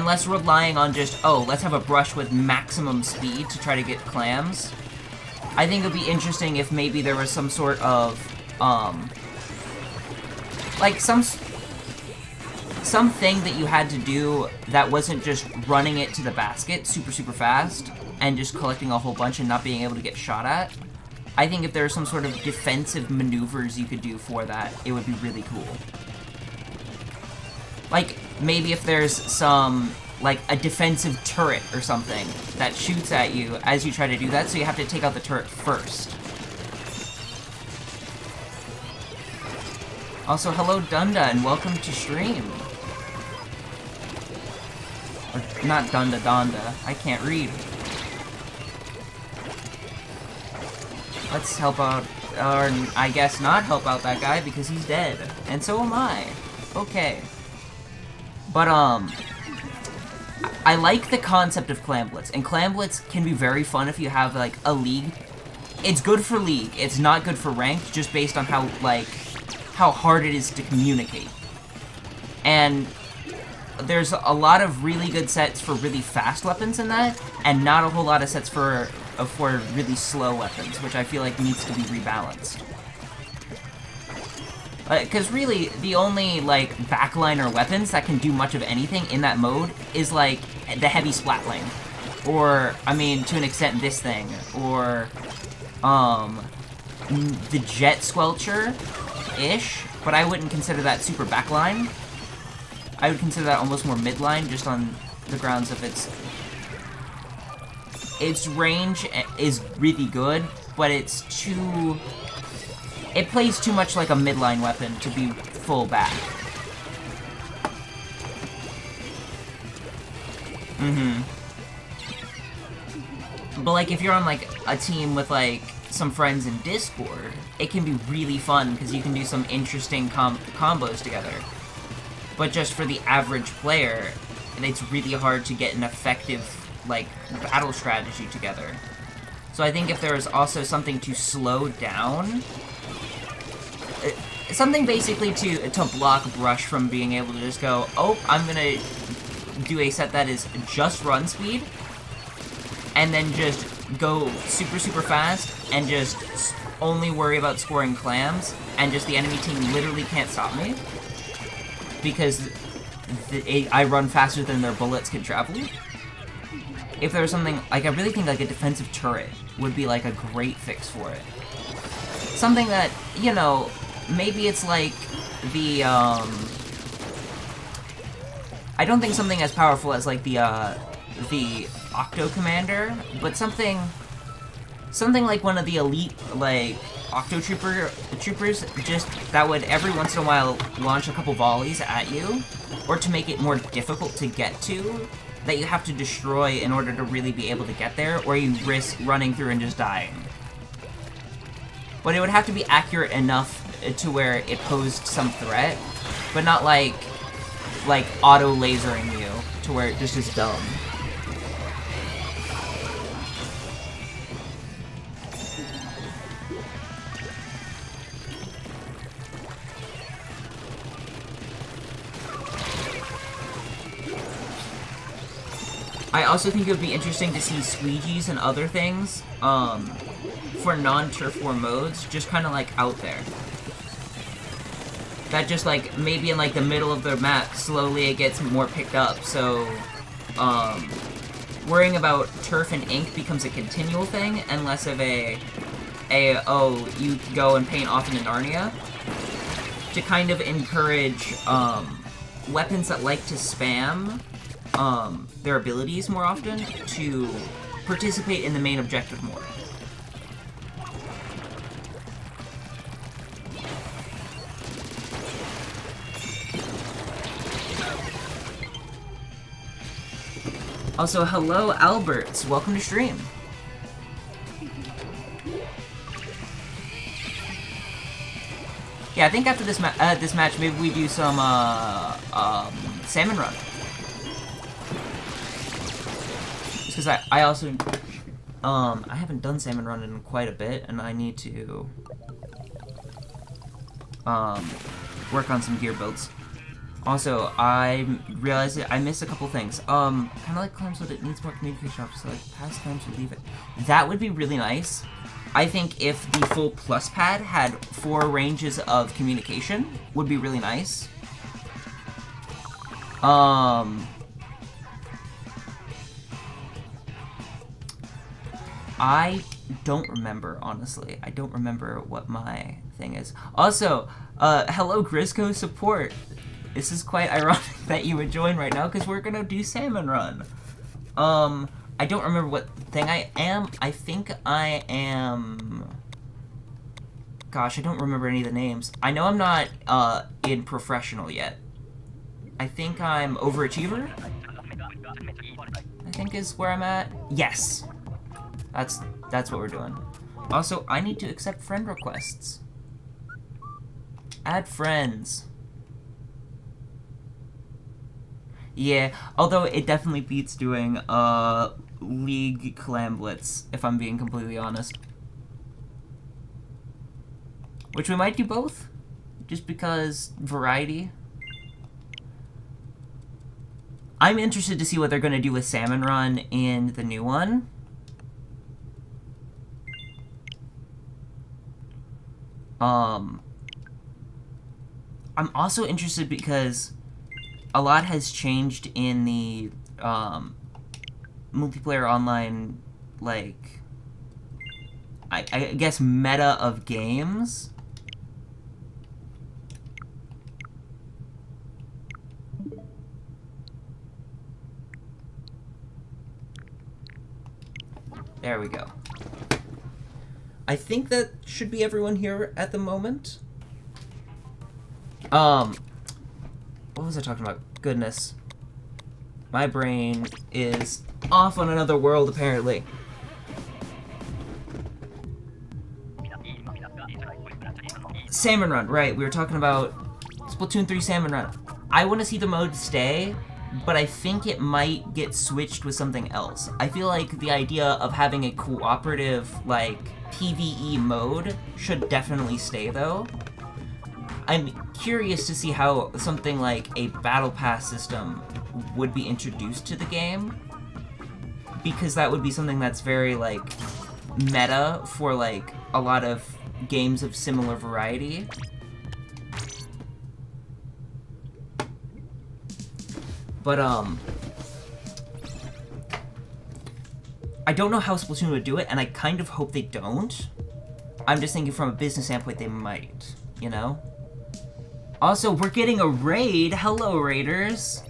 [SPEAKER 1] less relying on just, oh, let's have a brush with maximum speed to try to get clams. I think it would be interesting if maybe there was some sort of like something that you had to do that wasn't just running it to the basket super fast and just collecting a whole bunch and not being able to get shot at. I think if there are some sort of defensive maneuvers you could do for that, it would be really cool. Like, maybe if there's some, like, a defensive turret or something that shoots at you as you try to do that, so you have to take out the turret first. Also, hello Dunda, and welcome to stream. Or, not Dunda, Donda. I can't read. Let's help out, or I guess not help out that guy because he's dead. And so am I. Okay. But, I like the concept of Clan Blitz, and Clan Blitz can be very fun if you have, like, a league. It's good for league, it's not good for ranked, just based on how, like, how hard it is to communicate. And there's a lot of really good sets for really fast weapons in that, and not a whole lot of sets for really slow weapons, which I feel like needs to be rebalanced. Because really, the only, like, backliner weapons that can do much of anything in that mode is, like, the heavy splatling. Or, I mean, to an extent, this thing. Or, the jet squelcher-ish, but I wouldn't consider that super backline. I would consider that almost more midline, just on the grounds of its range is really good, but it's too... It plays too much like a midline weapon to be full back. But, like, if you're on, like, a team with, like, some friends in Discord, it can be really fun, because you can do some interesting combos together. But just for the average player, it's really hard to get an effective, like, battle strategy together. So I think if there was also something to slow down... Something basically to block Brush from being able to just go, oh, I'm gonna do a set that is just run speed, and then just go super, super fast, and just only worry about scoring clams, and just the enemy team literally can't stop me, because I run faster than their bullets can travel. If there was something, like, I really think, like, a defensive turret would be, like, a great fix for it. Something that, you know... Maybe it's like the, I don't think something as powerful as, like, the Octo Commander, but something like one of the elite, like, Octo Troopers, just that would every once in a while launch a couple volleys at you, or to make it more difficult to get to, that you have to destroy in order to really be able to get there, or you risk running through and just dying. But it would have to be accurate enough to where it posed some threat, but not like auto-lasering you to where it just is dumb. I also think it would be interesting to see squeegees and other things, for non-turf war modes, just kind of, like, out there. That just, like, maybe in, like, the middle of the map, slowly it gets more picked up, so, worrying about turf and ink becomes a continual thing, and less of oh, you go and paint off into Narnia, to kind of encourage, weapons that like to spam, their abilities more often, to participate in the main objective more. Also, hello, Alberts. Welcome to stream. Yeah, I think after this match, maybe we do some salmon run. Just because I also I haven't done salmon run in quite a bit, and I need to work on some gear builds. Also, I realized that I missed a couple things. Kind of like clams, but it needs more communication options, so like pass clams or leave it. That would be really nice. I think if the full plus pad had 4 ranges of communication, would be really nice. I don't remember, honestly. I don't remember what my thing is. Also, hello Grisco support. This is quite ironic that you would join right now, because we're gonna do Salmon Run. I don't remember what thing I am. I think I am... Gosh, I don't remember any of the names. I know I'm not, in Professional yet. I think I'm Overachiever? I think is where I'm at. Yes! That's what we're doing. Also, I need to accept friend requests. Add friends. Yeah, although it definitely beats doing, League Clam Blitz, if I'm being completely honest. Which we might do both, just because variety. I'm interested to see what they're gonna do with Salmon Run in the new one. I'm also interested because a lot has changed in the multiplayer online, like, I guess, meta of games. There we go. I think that should be everyone here at the moment. What was I talking about? Goodness. My brain is off on another world, apparently. Salmon Run, right. We were talking about Splatoon 3 Salmon Run. I want to see the mode stay, but I think it might get switched with something else. I feel like the idea of having a cooperative, like, PvE mode should definitely stay, though. I'm curious to see how something like a Battle Pass system would be introduced to the game, because that would be something that's very, like, meta for, like, a lot of games of similar variety. But, I don't know how Splatoon would do it, and I kind of hope they don't. I'm just thinking from a business standpoint they might, you know? Also, we're getting a raid! Hello, raiders!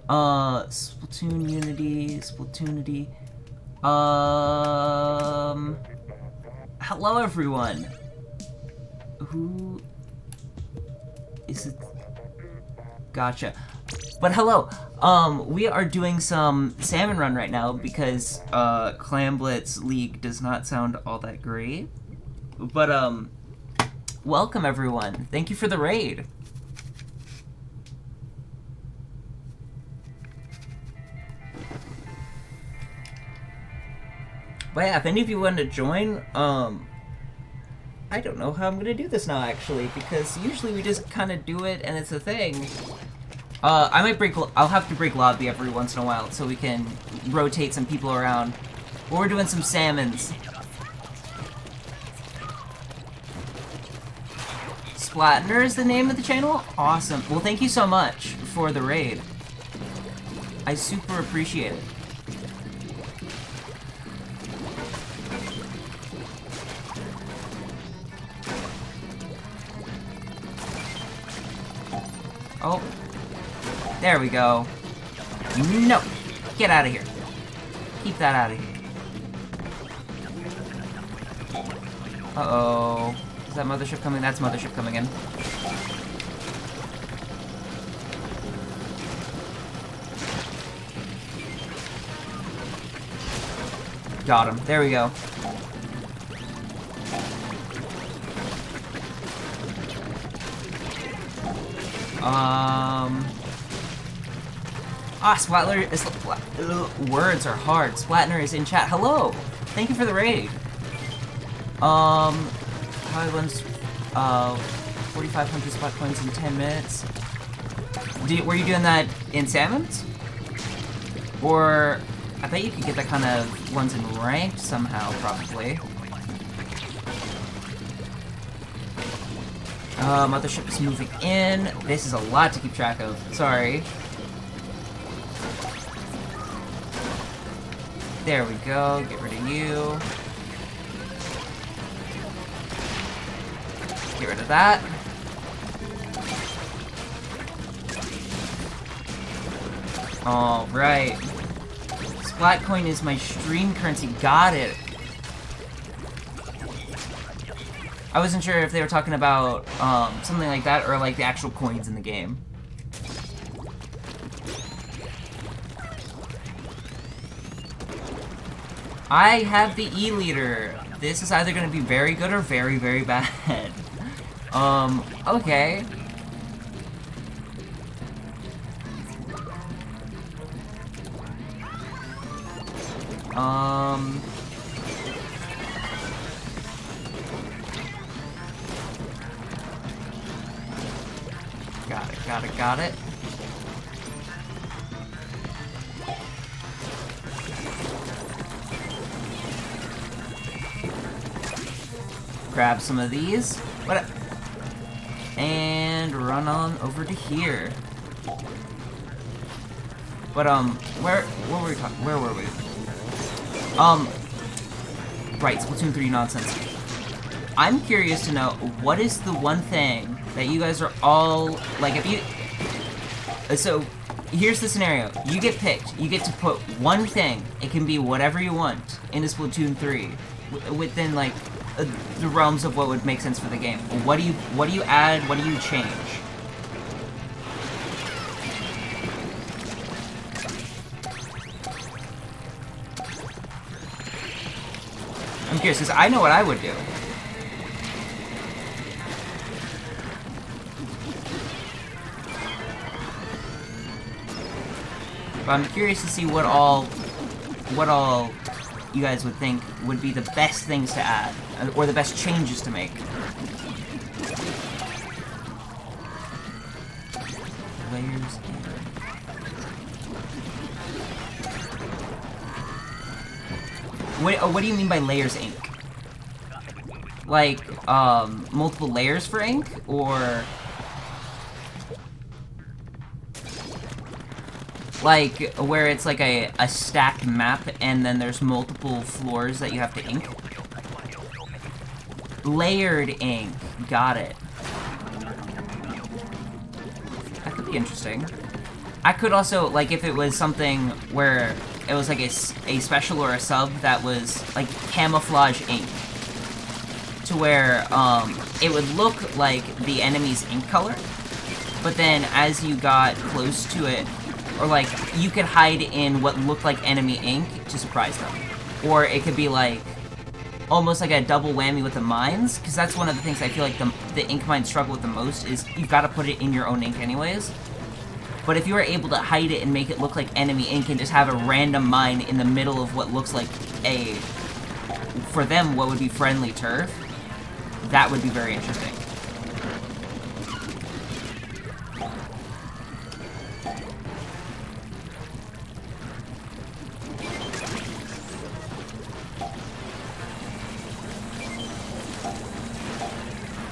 [SPEAKER 1] Splatoon Unity, Splatoonity. Hello, everyone! Who is it? Gotcha. But hello, we are doing some Salmon Run right now because, Clam Blitz League does not sound all that great. But, welcome everyone. Thank you for the raid. But yeah, if any of you want to join, I don't know how I'm gonna do this now, actually, because usually we just kind of do it and it's a thing. I'll have to break lobby every once in a while so we can rotate some people around. But we're doing some salmons. Splatner is the name of the channel? Awesome. Well, thank you so much for the raid. I super appreciate it. Oh. There we go. No! Get out of here. Keep that out of here. Uh-oh. Is that Mothership coming? That's Mothership coming in. Got him. There we go. Splatner is... words are hard. Splatner is in chat. Hello! Thank you for the raid. Probably wins, 4,500 spot coins in 10 minutes. Were you doing that in Salmons? Or... I bet you could get that kind of ones in ranked somehow, probably. Mothership is moving in. This is a lot to keep track of. Sorry. There we go. Get rid of you. Get rid of that. Alright. Splatcoin is my stream currency. Got it. I wasn't sure if they were talking about something like that or like the actual coins in the game. I have the E-leader. This is either going to be very good or very, very bad. Okay. Got it. Grab some of these. What? And run on over to here. But, where were we talking? Where were we? Right, Splatoon 3 nonsense. I'm curious to know, what is the one thing that you guys are all, like, if you... So, here's the scenario. You get picked. You get to put one thing, it can be whatever you want, into Splatoon 3, within, like, the realms of what would make sense for the game. What do you add? What do you change? I'm curious, because I know what I would do. But I'm curious to see what all you guys would think would be the best things to add, or the best changes to make. Layers. What do you mean by layers ink? Like, multiple layers for ink, or... Like, where it's like a stacked map, and then there's multiple floors that you have to ink? Layered ink. Got it. That could be interesting. I could also, like, if it was something where it was like a special or a sub that was, like, camouflage ink. To where, it would look like the enemy's ink color, but then as you got close to it, or, like, you could hide in what looked like enemy ink to surprise them. Or it could be, like, almost like a double whammy with the mines, because that's one of the things I feel like the ink mines struggle with the most, is you've got to put it in your own ink anyways. But if you were able to hide it and make it look like enemy ink and just have a random mine in the middle of what looks like a, for them, what would be friendly turf, that would be very interesting.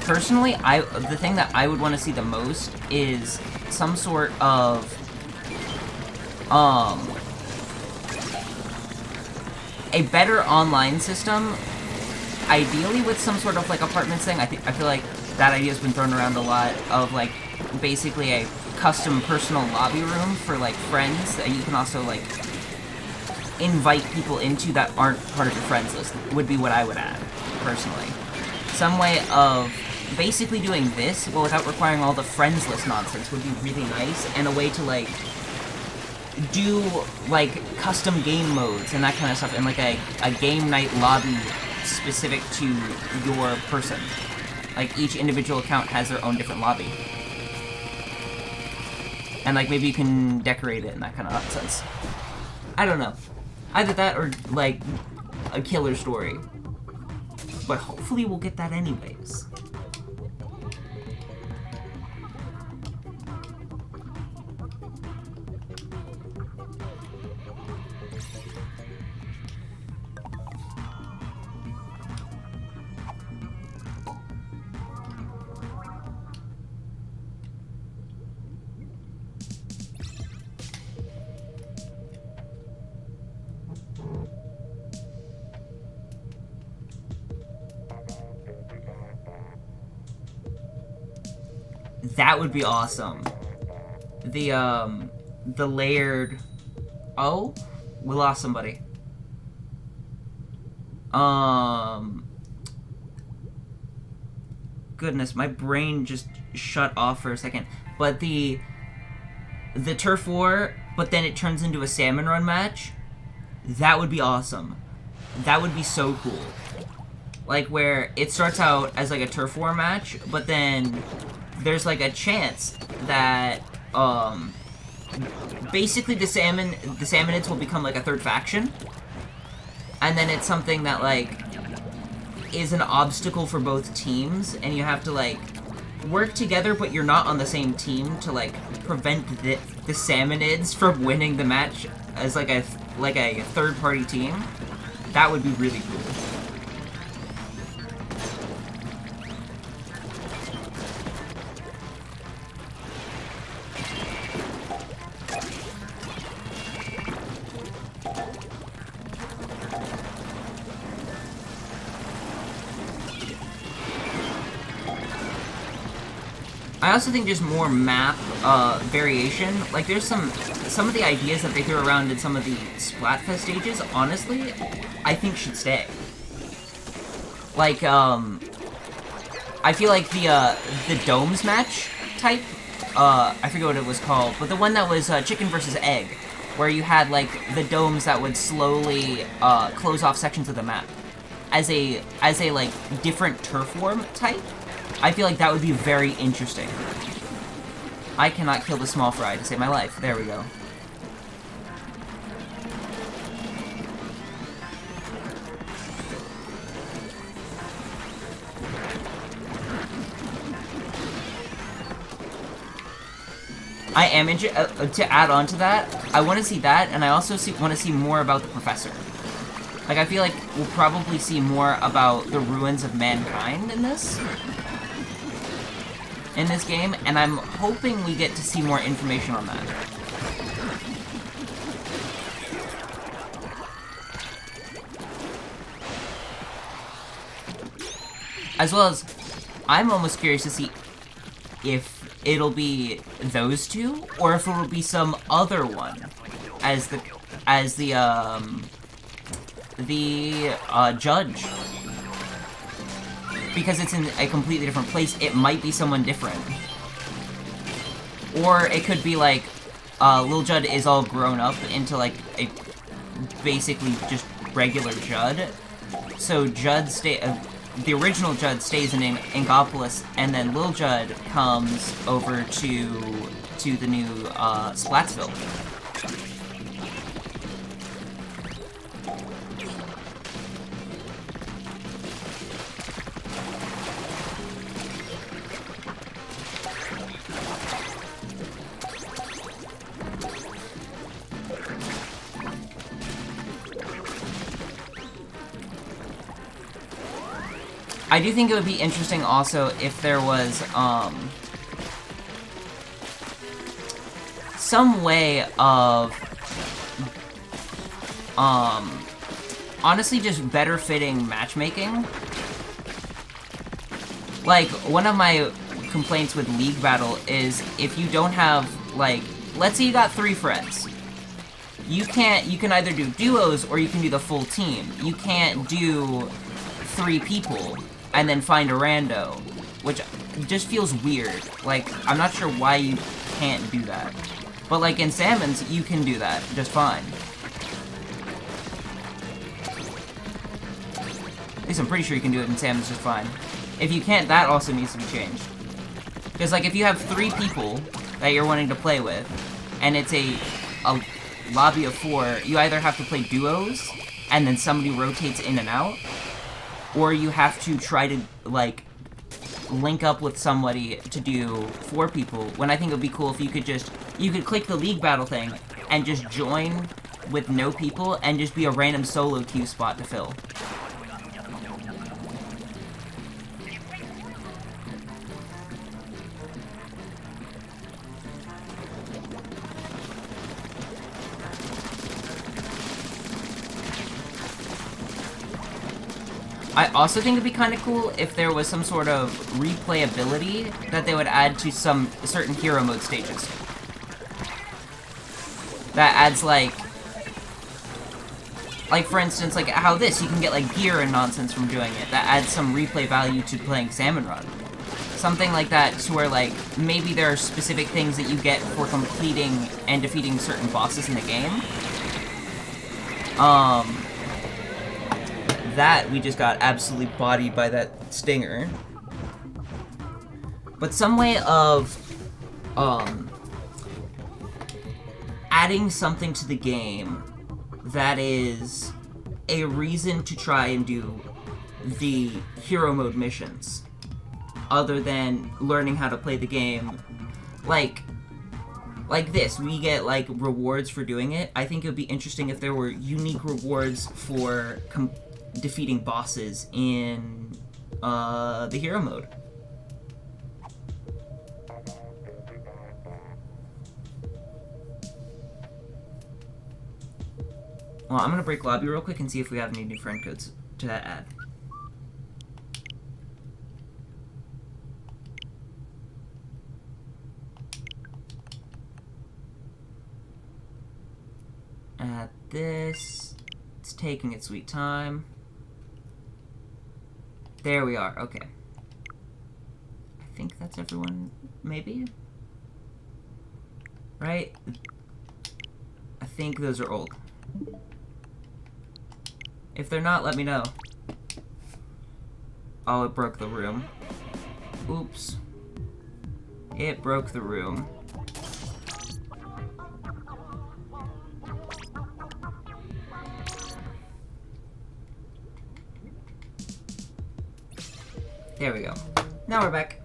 [SPEAKER 1] Personally, the thing that I would want to see the most is some sort of, a better online system, ideally with some sort of, like, apartments thing. I feel like that idea's been thrown around a lot, of, like, basically a custom personal lobby room for, like, friends that you can also, like, invite people into that aren't part of your friends list, would be what I would add, personally. Some way of basically doing this, but without requiring all the friends list nonsense, would be really nice, and a way to, like, do, like, custom game modes and that kind of stuff, and, like, a game night lobby specific to your person. Like, each individual account has their own different lobby. And, like, maybe you can decorate it and that kind of nonsense. I don't know. Either that or, like, a killer story. But hopefully we'll get that anyways. That would be awesome. The layered... Oh? We lost somebody. Goodness, my brain just shut off for a second. But the turf war, but then it turns into a salmon run match, that would be awesome. That would be so cool. Like, where it starts out as, like, a turf war match, but then there's, like, a chance that, basically the Salmonids will become, like, a third faction. And then it's something that, like, is an obstacle for both teams, and you have to, like, work together, but you're not on the same team to, like, prevent the Salmonids from winning the match as, like a third-party team. That would be really cool. I also think just more map variation. Like, there's some of the ideas that they threw around in some of the Splatfest stages, honestly, I think should stay. Like, I feel like the domes match type, I forget what it was called, but the one that was chicken versus egg, where you had, like, the domes that would slowly close off sections of the map as a like, different turf war type. I feel like that would be very interesting. I cannot kill the small fry to save my life. There we go. I am to add on to that, I want to see that, and I also want to see more about the professor. Like, I feel like we'll probably see more about the ruins of mankind in this game, and I'm hoping we get to see more information on that. As well as, I'm almost curious to see if it'll be those two, or if it'll be some other one as the judge. Because it's in a completely different place, it might be someone different. Or it could be like, Lil Judd is all grown up into like a basically just regular Judd. So Judd the original Judd stays in Angopolis, and then Lil Judd comes over to the new Splatsville. I do think it would be interesting also if there was, some way of, honestly just better fitting matchmaking. Like, one of my complaints with League Battle is if you don't have, like, let's say you got 3 friends. You can either do duos or you can do the full team. You can't do 3 people and then find a rando, which just feels weird. Like, I'm not sure why you can't do that. But, like, in Salmon's, you can do that just fine. At least I'm pretty sure you can do it in Salmon's just fine. If you can't, that also needs to be changed. Because, like, if you have 3 people that you're wanting to play with, and it's a lobby of 4, you either have to play duos, and then somebody rotates in and out, or you have to try to, like, link up with somebody to do 4 people, when I think it would be cool if you could click the League Battle thing, and just join with no people, and just be a random solo queue spot to fill. I also think it'd be kind of cool if there was some sort of replayability that they would add to some certain hero mode stages. That adds, like, for instance, like how this, you can get, like, gear and nonsense from doing it. That adds some replay value to playing Salmon Run. Something like that, to where, like, maybe there are specific things that you get for completing and defeating certain bosses in the game. That, we just got absolutely bodied by that stinger. But some way of, adding something to the game that is a reason to try and do the hero mode missions, other than learning how to play the game. Like this, we get, like, rewards for doing it. I think it would be interesting if there were unique rewards for defeating bosses in the hero mode. Well, I'm gonna break lobby real quick and see if we have any new friend codes to that ad. Add this. It's taking its sweet time. There we are, okay. I think that's everyone, maybe? Right? I think those are old. If they're not, let me know. Oh, it broke the room. Oops. It broke the room. There we go. Now we're back.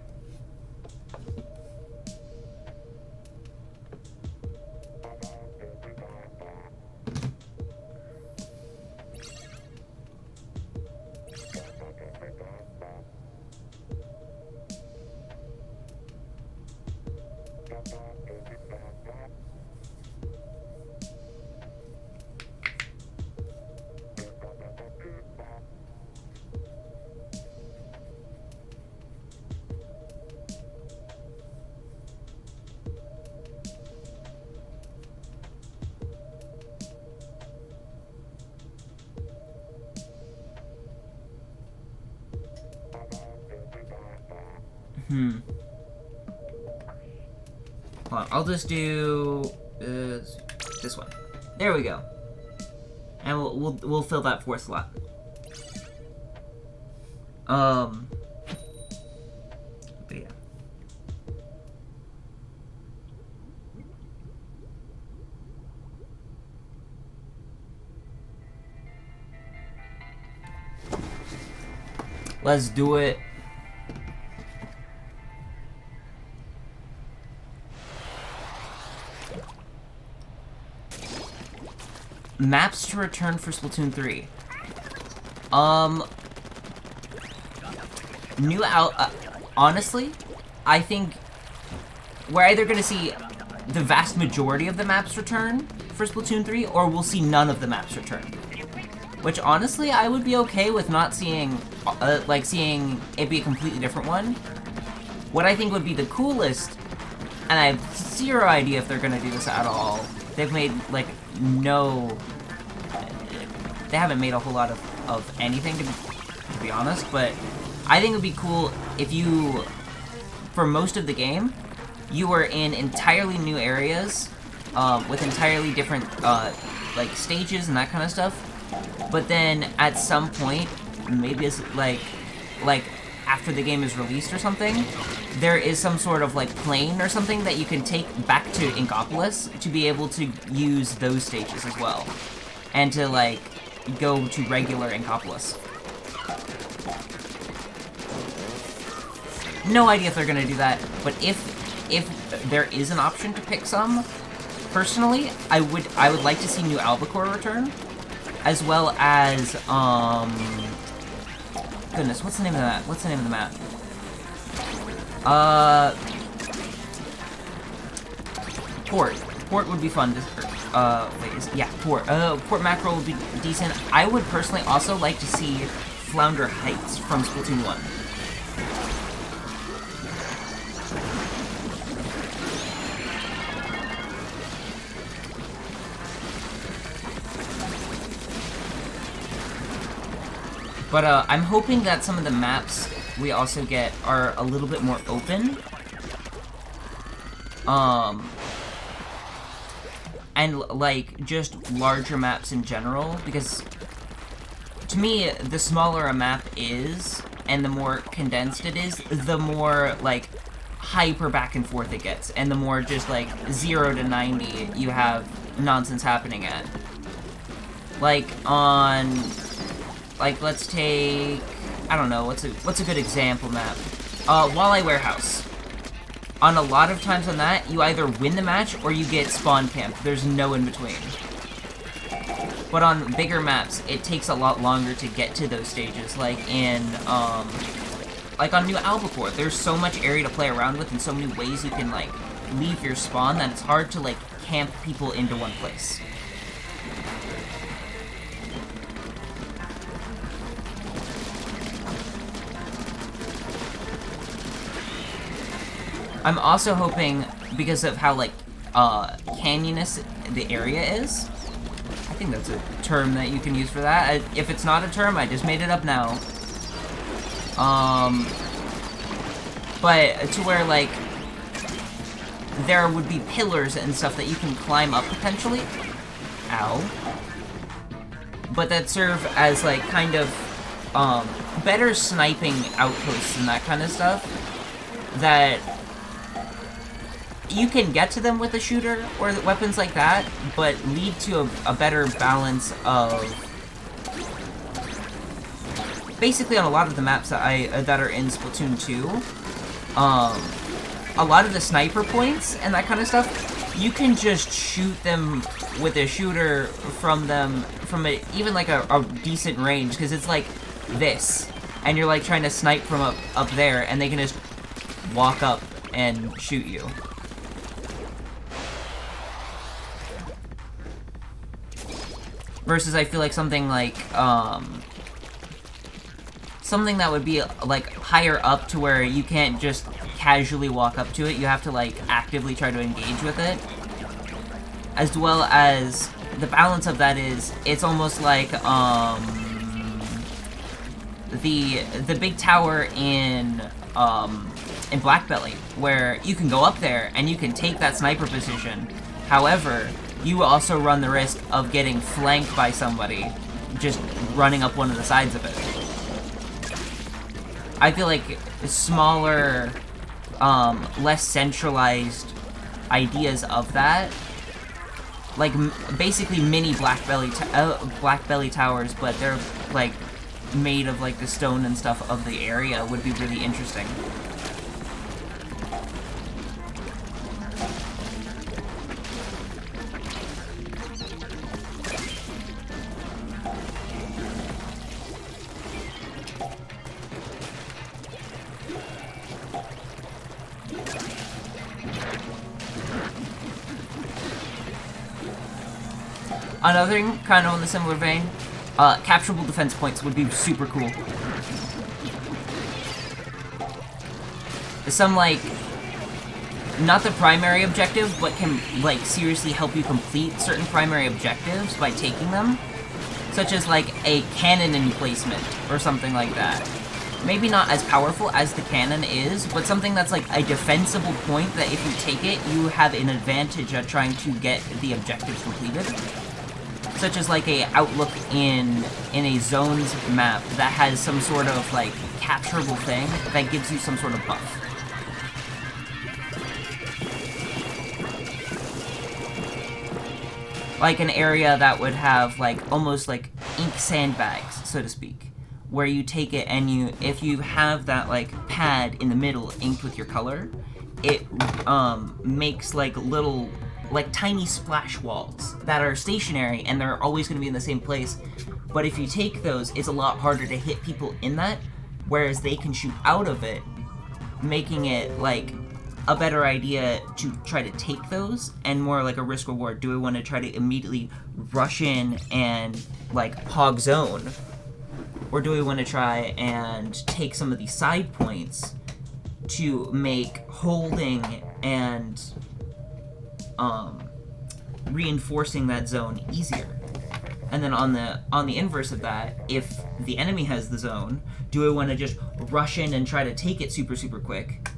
[SPEAKER 1] Hold on, I'll just do this one. There we go. And we'll fill that fourth slot. But yeah. Let's do it. Maps to return for Splatoon 3. Honestly, I think we're either gonna see the vast majority of the maps return for Splatoon 3, or we'll see none of the maps return. Which, honestly, I would be okay with not seeing, seeing it be a completely different one. What I think would be the coolest, and I have zero idea if they're gonna do this at all. They've made, like, they haven't made a whole lot of anything, to be honest, but I think it would be cool if you, for most of the game, you were in entirely new areas, with entirely different, like, stages and that kind of stuff, but then at some point, maybe it's, like, after the game is released or something, there is some sort of, like, plane or something that you can take back to Inkopolis to be able to use those stages as well. And to, like, go to regular Inkopolis. No idea if they're gonna do that, but if there is an option to pick some, personally, I would like to see New Albacore return, as well as, goodness, what's the name of that? What's the name of the map? Port. Port would be fun to, Port Mackerel would be decent. I would personally also like to see Flounder Heights from Splatoon 1. But, I'm hoping that some of the maps we also get are a little bit more open. And, like, just larger maps in general, because to me, the smaller a map is, and the more condensed it is, the more, like, hyper back and forth it gets, and the more just, like, 0 to 90 you have nonsense happening at. Like, on, like, let's take, I don't know, what's a good example map? Walleye Warehouse. On a lot of times on that, you either win the match or you get spawn camped. There's no in between. But on bigger maps, it takes a lot longer to get to those stages. Like in, like on New Albacore, there's so much area to play around with and so many ways you can, like, leave your spawn that it's hard to, like, camp people into one place. I'm also hoping, because of how, like, canyonous the area is, I think that's a term that you can use for that. If it's not a term, I just made it up now. But to where, like, there would be pillars and stuff that you can climb up potentially. Ow. But that serve as, like, kind of, better sniping outposts and that kind of stuff. That you can get to them with a shooter or weapons like that, but lead to a better balance of... Basically, on a lot of the maps that are in Splatoon 2, a lot of the sniper points and that kind of stuff, you can just shoot them with a shooter from even like a decent range, because it's like this, and you're like trying to snipe from up there, and they can just walk up and shoot you. Versus I feel like something like, something that would be, like, higher up to where you can't just casually walk up to it, you have to, like, actively try to engage with it. As well as, the balance of that is, it's almost like, the big tower in Black Belly, where you can go up there and you can take that sniper position. However, you also run the risk of getting flanked by somebody just running up one of the sides of it. I feel like smaller, less centralized ideas of that, like basically mini Black Belly towers, but they're like made of like the stone and stuff of the area, would be really interesting. Another thing, kind of in the similar vein, capturable defense points would be super cool. Some, like, not the primary objective, but can, like, seriously help you complete certain primary objectives by taking them. Such as, like, a cannon emplacement, or something like that. Maybe not as powerful as the cannon is, but something that's, like, a defensible point that if you take it, you have an advantage at trying to get the objectives completed. Such as like a outlook in a zones map that has some sort of like capturable thing that gives you some sort of buff. Like an area that would have like almost like ink sandbags, so to speak, where you take it and if you have that like pad in the middle inked with your color, it makes like little, like tiny splash walls that are stationary and they're always going to be in the same place. But if you take those, it's a lot harder to hit people in that, whereas they can shoot out of it, making it like a better idea to try to take those and more like a risk reward. Do I want to try to immediately rush in and like hog zone, or do we want to try and take some of these side points to make holding and reinforcing that zone easier? And then on the inverse of that, if the enemy has the zone, do we want to just rush in and try to take it super quick,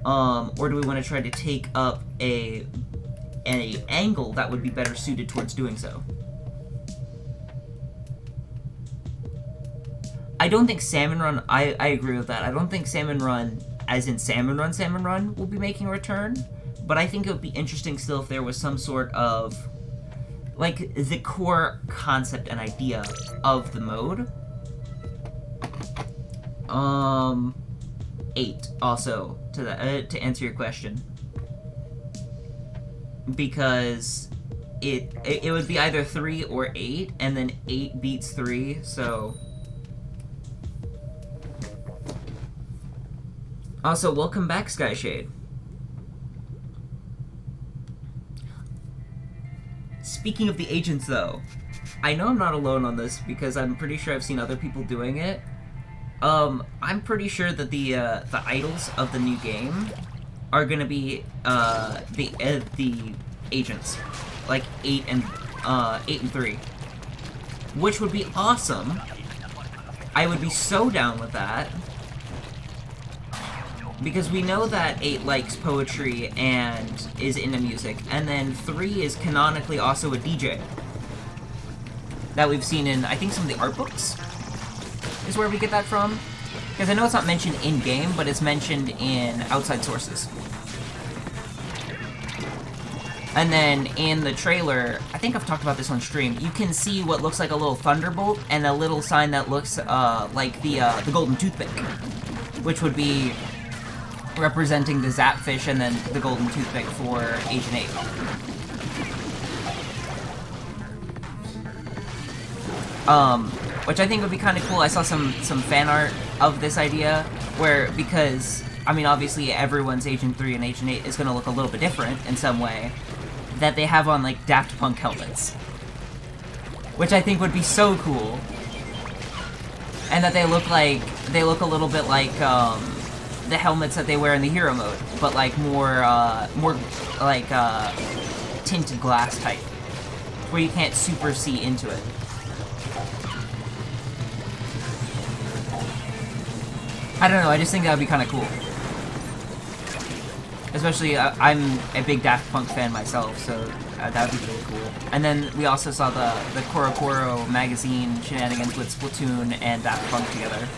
[SPEAKER 1] or do we want to try to take up an angle that would be better suited towards doing so? I don't think Salmon Run, I agree with that. I don't think Salmon Run, as in Salmon Run, will be making a return. But I think it would be interesting still if there was some sort of, like, the core concept and idea of the mode. 8, also, to answer your question. Because it would be either 3 or 8, and then 8 beats 3, so... Also, welcome back, Skyshade. Speaking of the agents, though, I know I'm not alone on this because I'm pretty sure I've seen other people doing it. I'm pretty sure that the idols of the new game are gonna be the agents, like 8 and 8 and 3. Which would be awesome. I would be so down with that. Because we know that 8 likes poetry and is into music, and then 3 is canonically also a DJ. That we've seen in, I think, some of the art books is where we get that from. Because I know it's not mentioned in-game, but it's mentioned in outside sources. And then in the trailer, I think I've talked about this on stream, you can see what looks like a little thunderbolt and a little sign that looks like the golden toothpick, which would be representing the Zapfish and then the golden toothpick for Agent 8. Which I think would be kind of cool. I saw some fan art of this idea, where, because, I mean, obviously everyone's Agent 3 and Agent 8 is going to look a little bit different in some way, that they have on, like, Daft Punk helmets. Which I think would be so cool. And that they look a little bit like, the helmets that they wear in the hero mode, but, like, more like, tinted glass type, where you can't super see into it. I don't know, I just think that would be kind of cool. Especially, I'm a big Daft Punk fan myself, so that would be really cool. And then we also saw the Koro Koro magazine shenanigans with Splatoon and Daft Punk together.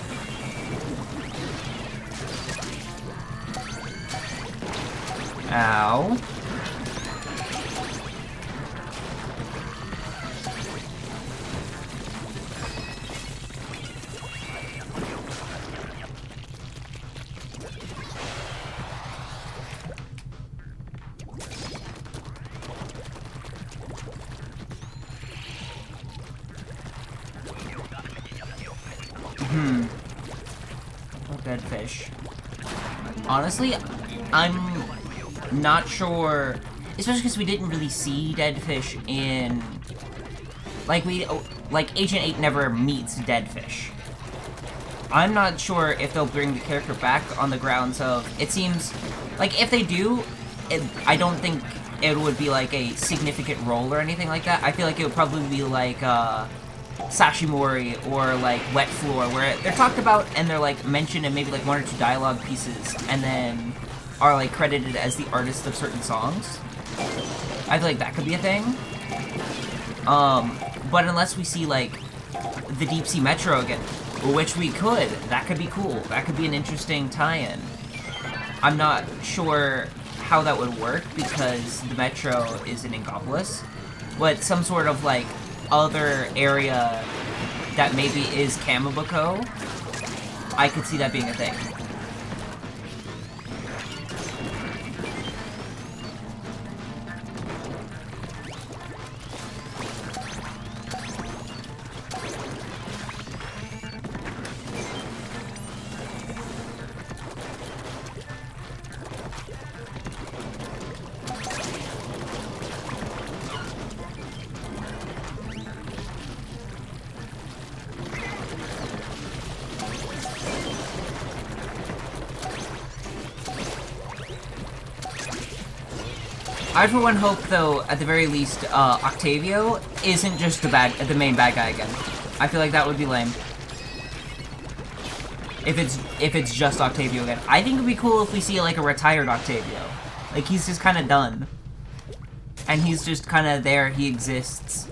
[SPEAKER 1] Ow. Dead fish. Honestly, I'm not sure, especially because we didn't really see dead fish in, like, Agent 8 never meets dead fish. I'm not sure if they'll bring the character back on the grounds of, it seems, like, if they do, I don't think it would be, like, a significant role or anything like that. I feel like it would probably be, like, Sashimori or, like, Wet Floor, where they're talked about and they're, like, mentioned in maybe, like, 1 or 2 dialogue pieces, and then are, like, credited as the artist of certain songs. I feel like that could be a thing. But unless we see, like, the Deep Sea Metro again, which we could, that could be cool. That could be an interesting tie-in. I'm not sure how that would work, because the Metro is in Ingopolis, but some sort of, like, other area that maybe is Kamaboko, I could see that being a thing. I for one hope, though, at the very least, Octavio isn't just the main bad guy again. I feel like that would be lame. If it's just Octavio again. I think it'd be cool if we see, like, a retired Octavio. Like, he's just kind of done. And he's just kind of there, he exists.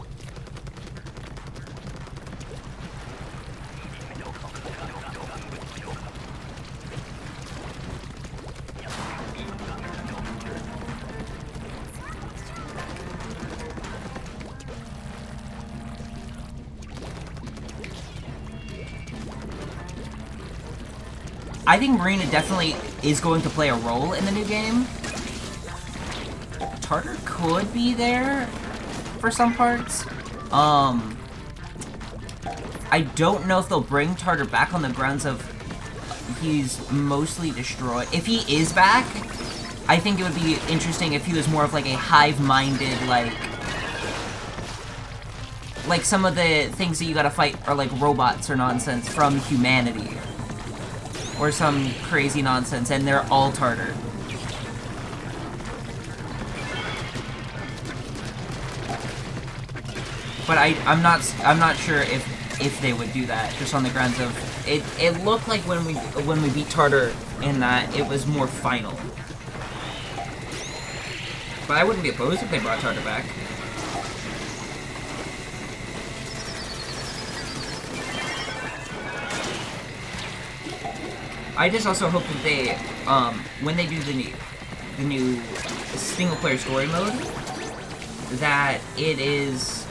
[SPEAKER 1] I think Marina definitely is going to play a role in the new game. Tartar could be there for some parts. I don't know if they'll bring Tartar back on the grounds of he's mostly destroyed. If he is back, I think it would be interesting if he was more of like a hive-minded, like some of the things that you gotta fight are like robots or nonsense from humanity. Or some crazy nonsense, and they're all Tartar. But I'm not sure if they would do that, just on the grounds of it looked like when we beat Tartar in that it was more final. But I wouldn't be opposed if they brought Tartar back. I just also hope that they, when they do the new single-player story mode, that it is,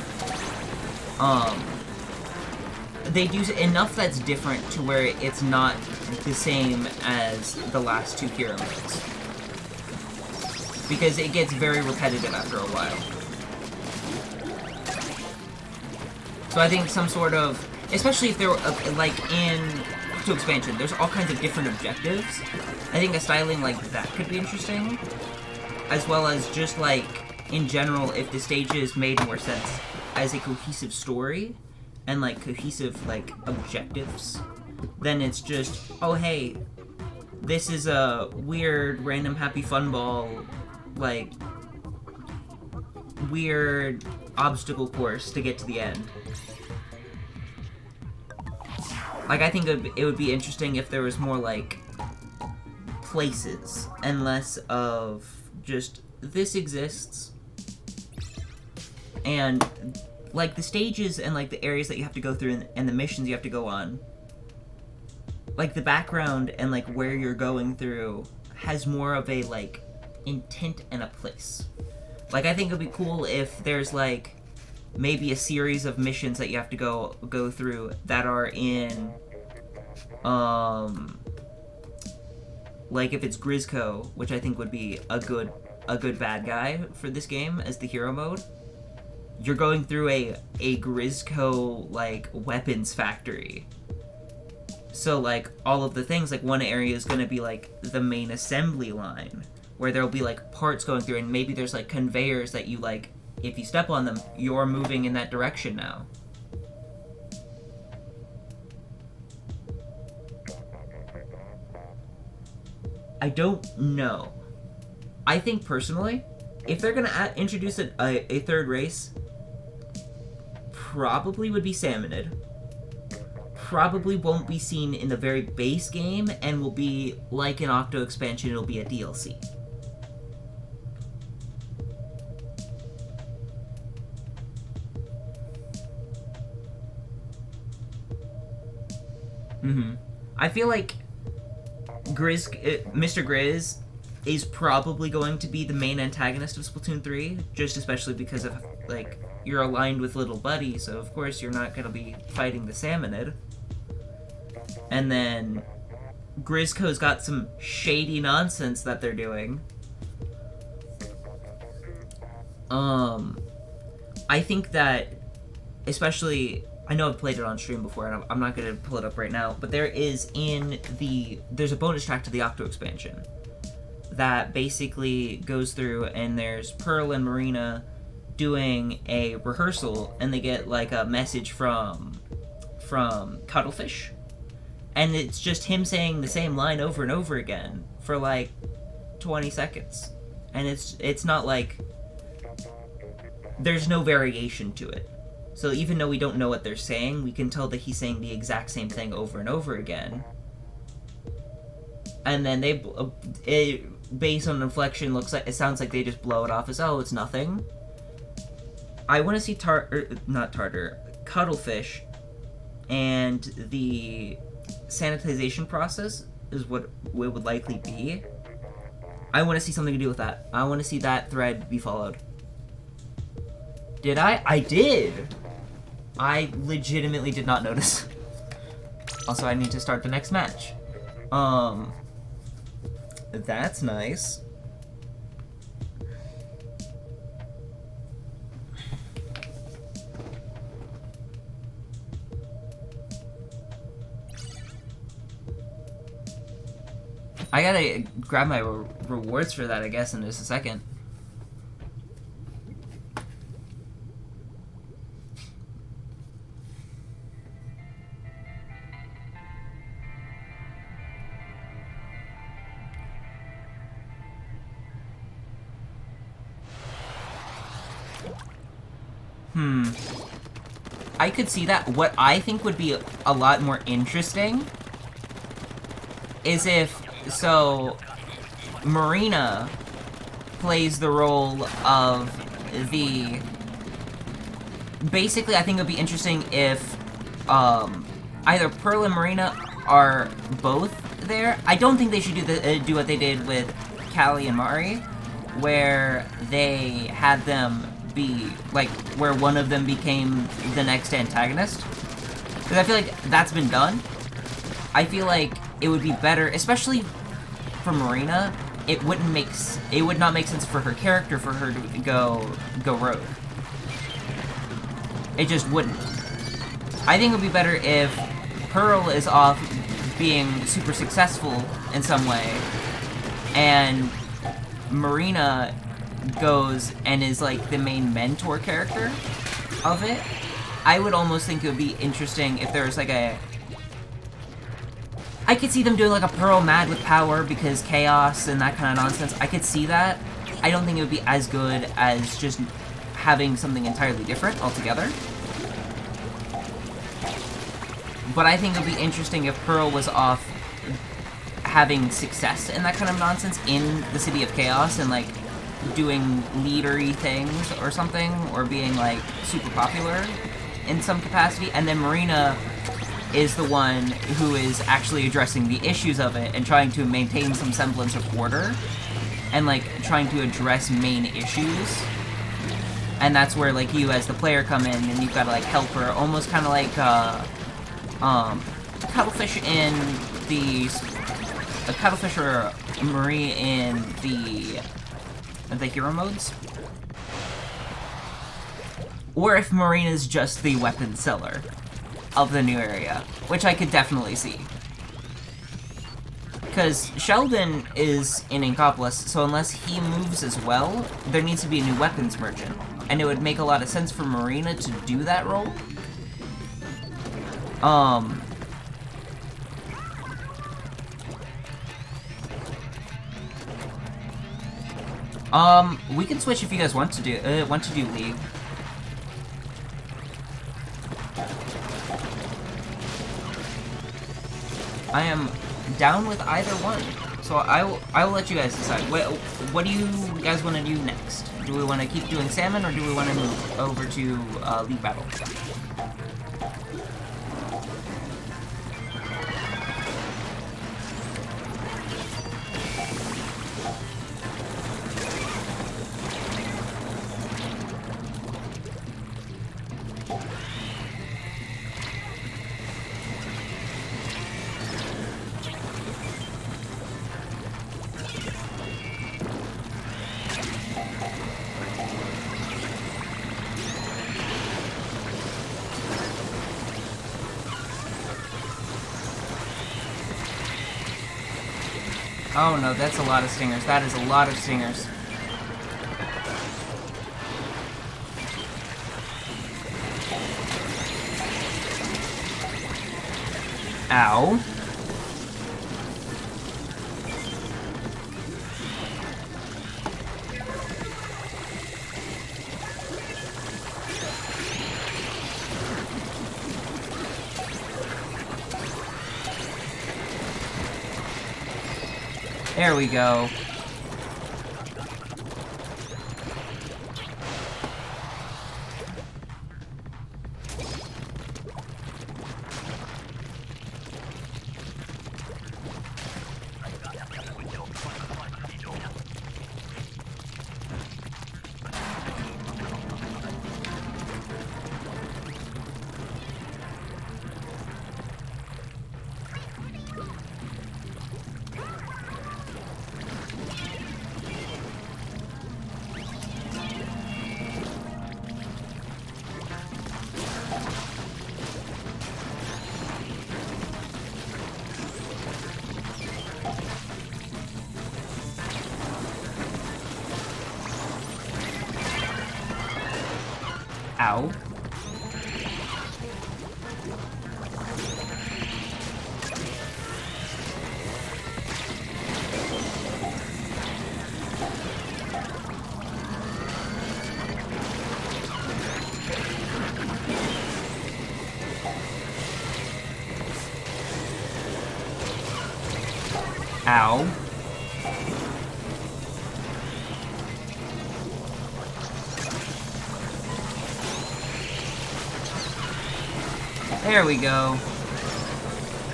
[SPEAKER 1] they do enough that's different to where it's not the same as the last two hero modes. Because it gets very repetitive after a while. So I think some sort of, especially if they're, like, in to expansion, there's all kinds of different objectives. I think a styling like that could be interesting, as well as just like in general, if the stages made more sense as a cohesive story and like cohesive like objectives, then it's just, oh hey, this is a weird random happy fun ball, like weird obstacle course to get to the end. Like, I think it would be interesting if there was more, like, places, and less of just, this exists, and, like, the stages and, like, the areas that you have to go through and the missions you have to go on, like, the background and, like, where you're going through has more of a, like, intent and a place. Like, I think it would be cool if there's, like, maybe a series of missions that you have to go through that are in, like if it's Grizzco, which I think would be a good bad guy for this game as the hero mode. You're going through a Grizzco like weapons factory. So like all of the things, like one area is gonna be like the main assembly line, where there'll be like parts going through, and maybe there's like conveyors that you like, if you step on them, you're moving in that direction now. I don't know. I think personally, if they're gonna introduce a third race, probably would be Salmonid. Probably won't be seen in the very base game, and will be like an Octo expansion, it'll be a DLC. I feel like Mr. Grizz is probably going to be the main antagonist of Splatoon 3, just especially because of, like, you're aligned with Little Buddy, so of course you're not going to be fighting the Salmonid. And then Grizzco's got some shady nonsense that they're doing. I think that, especially, I know I've played it on stream before, and I'm not going to pull it up right now, but there's a bonus track to the Octo expansion that basically goes through, and there's Pearl and Marina doing a rehearsal, and they get like a message from Cuttlefish, and it's just him saying the same line over and over again for like 20 seconds, and it's not like, there's no variation to it. So even though we don't know what they're saying, we can tell that he's saying the exact same thing over and over again. And then based on inflection, it sounds like they just blow it off as, oh, it's nothing. I want to see Cuttlefish, and the sanitization process is what it would likely be. I want to see something to do with that. I want to see that thread be followed. Did I? I did! I legitimately did not notice. Also, I need to start the next match. That's nice. I gotta grab my rewards for that, I guess, in just a second. I could see that. What I think would be a lot more interesting is if, so, Marina plays the role of the... Basically, I think it would be interesting if either Pearl and Marina are both there. I don't think they should do what they did with Callie and Mari, where they had them be, like, where one of them became the next antagonist. Because I feel like that's been done. I feel like it would be better, especially for Marina, it would not make sense for her character for her to go rogue. It just wouldn't. I think it would be better if Pearl is off being super successful in some way, and Marina goes and is like the main mentor character of it. I would almost think it would be interesting if there was like a... I could see them doing like a Pearl mad with power because chaos and that kind of nonsense. I could see that. I don't think it would be as good as just having something entirely different altogether. But I think it would be interesting if Pearl was off having success in that kind of nonsense in the City of Chaos and like doing leadery things or something, or being like super popular in some capacity, and then Marina is the one who is actually addressing the issues of it and trying to maintain some semblance of order and like trying to address main issues. And that's where like you as the player come in and you've got to like help her, almost kind of like Cuttlefish in the Cuttlefish or Marie in the hero modes, or if Marina's just the weapon seller of the new area, which I could definitely see. Because Sheldon is in Inkopolis, so unless he moves as well, there needs to be a new weapons merchant. And it would make a lot of sense for Marina to do that role. We can switch if you guys want to do League. I am down with either one, so I will let you guys decide. What do you guys want to do next? Do we want to keep doing Salmon, or do we want to move over to League Battle? Oh no, that's a lot of stingers. That is a lot of stingers. Ow. There we go. Ow. Ow. There we go.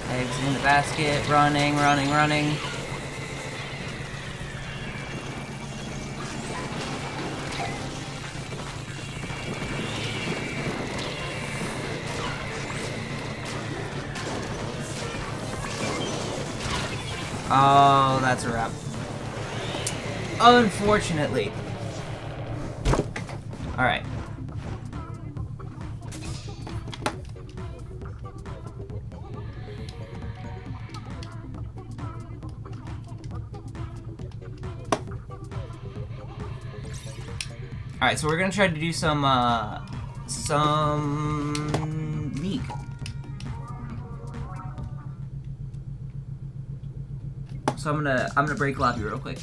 [SPEAKER 1] Eggs in the basket. Running, running, running. Oh, that's a wrap. Unfortunately. Alright. Alright, so we're gonna try to do some League. So I'm gonna break lobby real quick.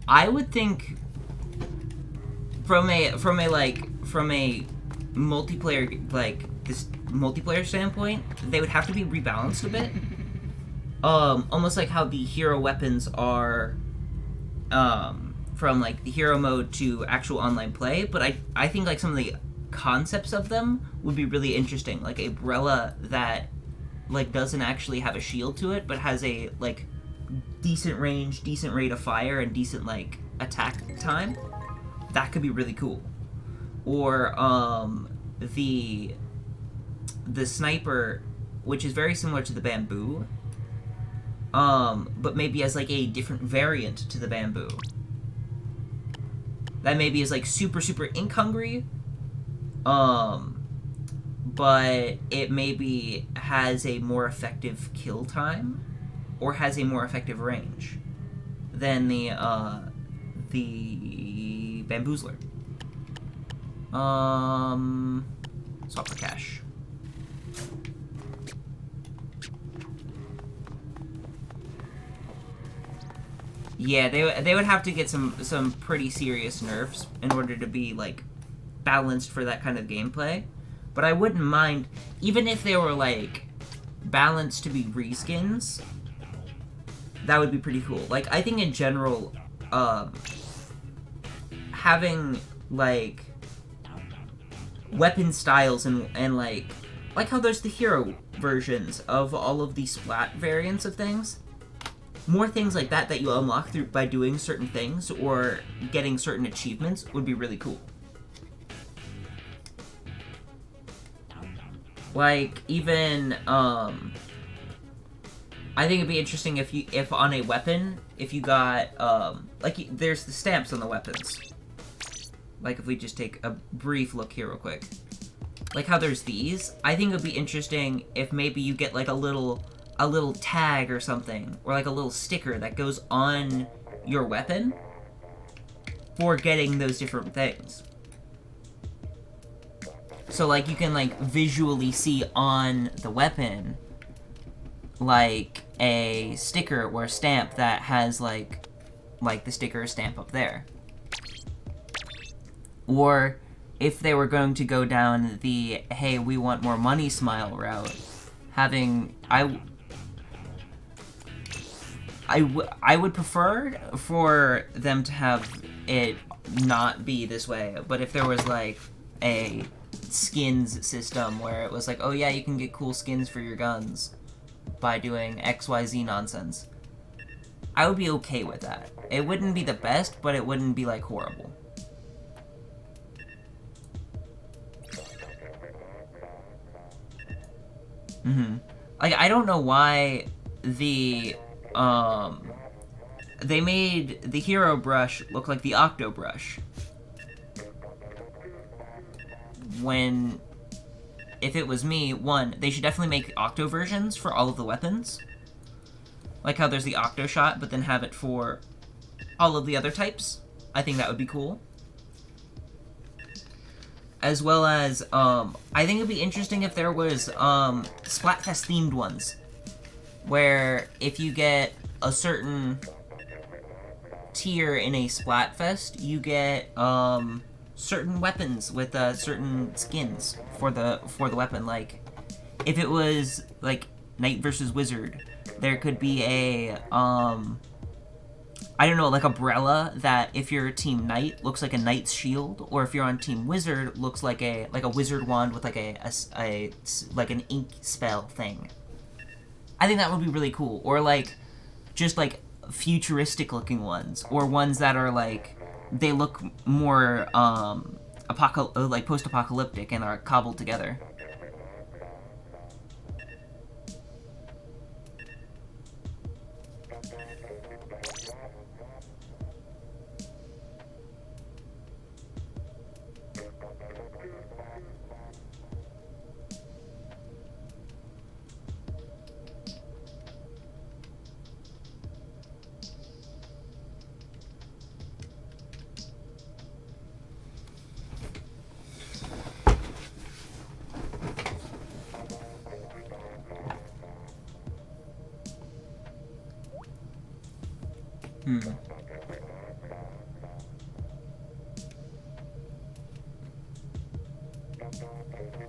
[SPEAKER 1] I would think from a multiplayer standpoint, they would have to be rebalanced a bit. Almost like how the hero weapons are from like the hero mode to actual online play, but I think like some of the concepts of them would be really interesting. Like a Brella that like doesn't actually have a shield to it, but has a like decent range, decent rate of fire, and decent like attack time. That could be really cool. Or the sniper, which is very similar to the bamboo, but maybe as like a different variant to the bamboo. That maybe is like super ink hungry, but it maybe has a more effective kill time, or has a more effective range than the bamboozler. Swap for cash. Yeah, they would have to get some pretty serious nerfs in order to be like balanced for that kind of gameplay. But I wouldn't mind even if they were like balanced to be reskins. That would be pretty cool. Like I think in general, having like weapon styles and like how there's the hero versions of all of the Splat variants of things. More things like that you unlock through by doing certain things or getting certain achievements would be really cool. Like even I think it'd be interesting if on a weapon, if you got like there's the stamps on the weapons. Like if we just take a brief look here real quick. Like how there's these, I think it would be interesting if maybe you get like a little tag or something, or like a little sticker that goes on your weapon for getting those different things. So like you can like visually see on the weapon like a sticker or a stamp that has like the sticker or stamp up there. Or if they were going to go down the hey, we want more money smile route, having I would prefer for them to have it not be this way, but if there was like a skins system where it was like, oh yeah, you can get cool skins for your guns by doing XYZ nonsense, I would be okay with that. It wouldn't be the best, but it wouldn't be like horrible. Like I don't know why they made the hero brush look like the octo brush. When, if it was me, one, they should definitely make octo versions for all of the weapons. Like how there's the octo shot, but then have it for all of the other types. I think that would be cool. As well as, I think it'd be interesting if there was, Splatfest themed ones. Where if you get a certain tier in a Splatfest, you get, certain weapons with certain skins for the weapon. Like, if it was like Knight versus Wizard, there could be a I don't know, like umbrella that if you're Team Knight looks like a knight's shield, or if you're on Team Wizard looks like a wizard wand with like a like an ink spell thing. I think that would be really cool. Or like just like futuristic looking ones, or ones that are like they look more like post-apocalyptic and are cobbled together.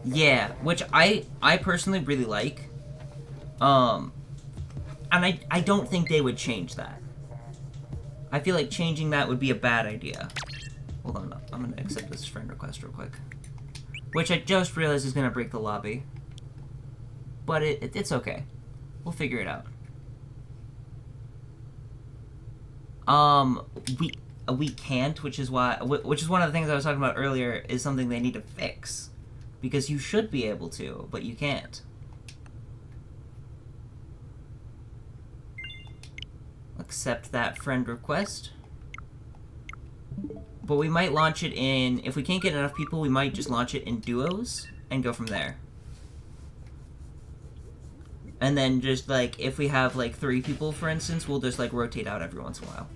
[SPEAKER 1] Yeah, which I personally really like. And I don't think they would change that. I feel like changing that would be a bad idea. Hold on, I'm gonna accept this friend request real quick. Which I just realized is gonna break the lobby. But it's okay. We'll figure it out. We can't, which is one of the things I was talking about earlier, is something they need to fix. Because you should be able to, but you can't. Accept that friend request. But we might launch it in... If we can't get enough people, we might just launch it in duos and go from there. And then just, like, if we have, like, 3 people, for instance, we'll just, like, rotate out every once in a while.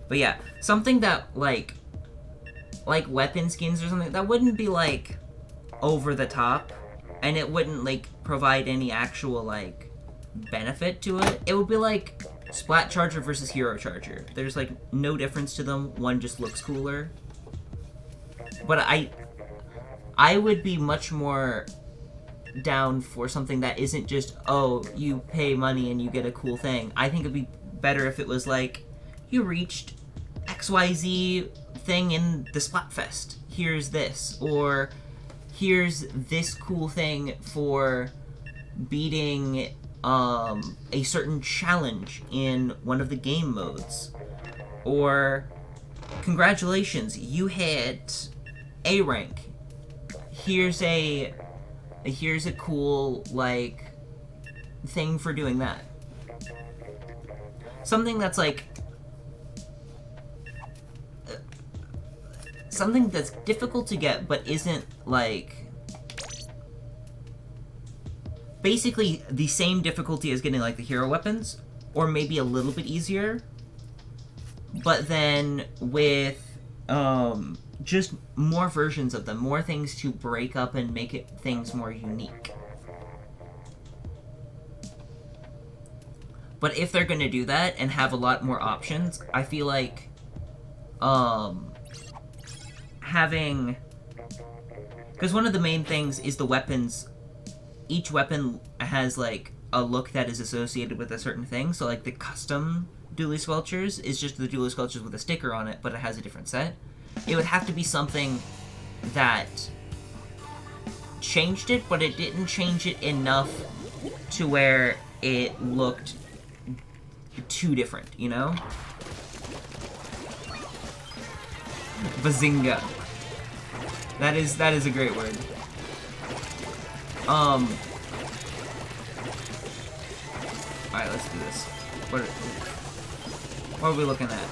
[SPEAKER 1] But yeah, something that, like weapon skins or something, that wouldn't be, like, over the top, and it wouldn't, like, provide any actual, like, benefit to it. It would be like Splat Charger versus Hero Charger. There's, like, no difference to them. One just looks cooler. But I would be much more down for something that isn't just, oh, you pay money and you get a cool thing. I think it'd be better if it was like, you reached XYZ thing in the Splatfest. Here's this. Or here's this cool thing for beating a certain challenge in one of the game modes. Or, congratulations, you hit A rank. Here's a cool, like, thing for doing that. Something that's, like, something that's difficult to get, but isn't, like, basically the same difficulty as getting, like, the hero weapons, or maybe a little bit easier, but then with, just more versions of them, more things to break up and make things more unique. But if they're gonna do that and have a lot more options, I feel like, having... Because one of the main things is the weapons. Each weapon has, like, a look that is associated with a certain thing. So, like, the custom Dually Squelchers is just the Dually Squelchers with a sticker on it, but it has a different set. It would have to be something that changed it, but it didn't change it enough to where it looked too different, you know? Bazinga. That is a great word. Alright, let's do this. What are we looking at?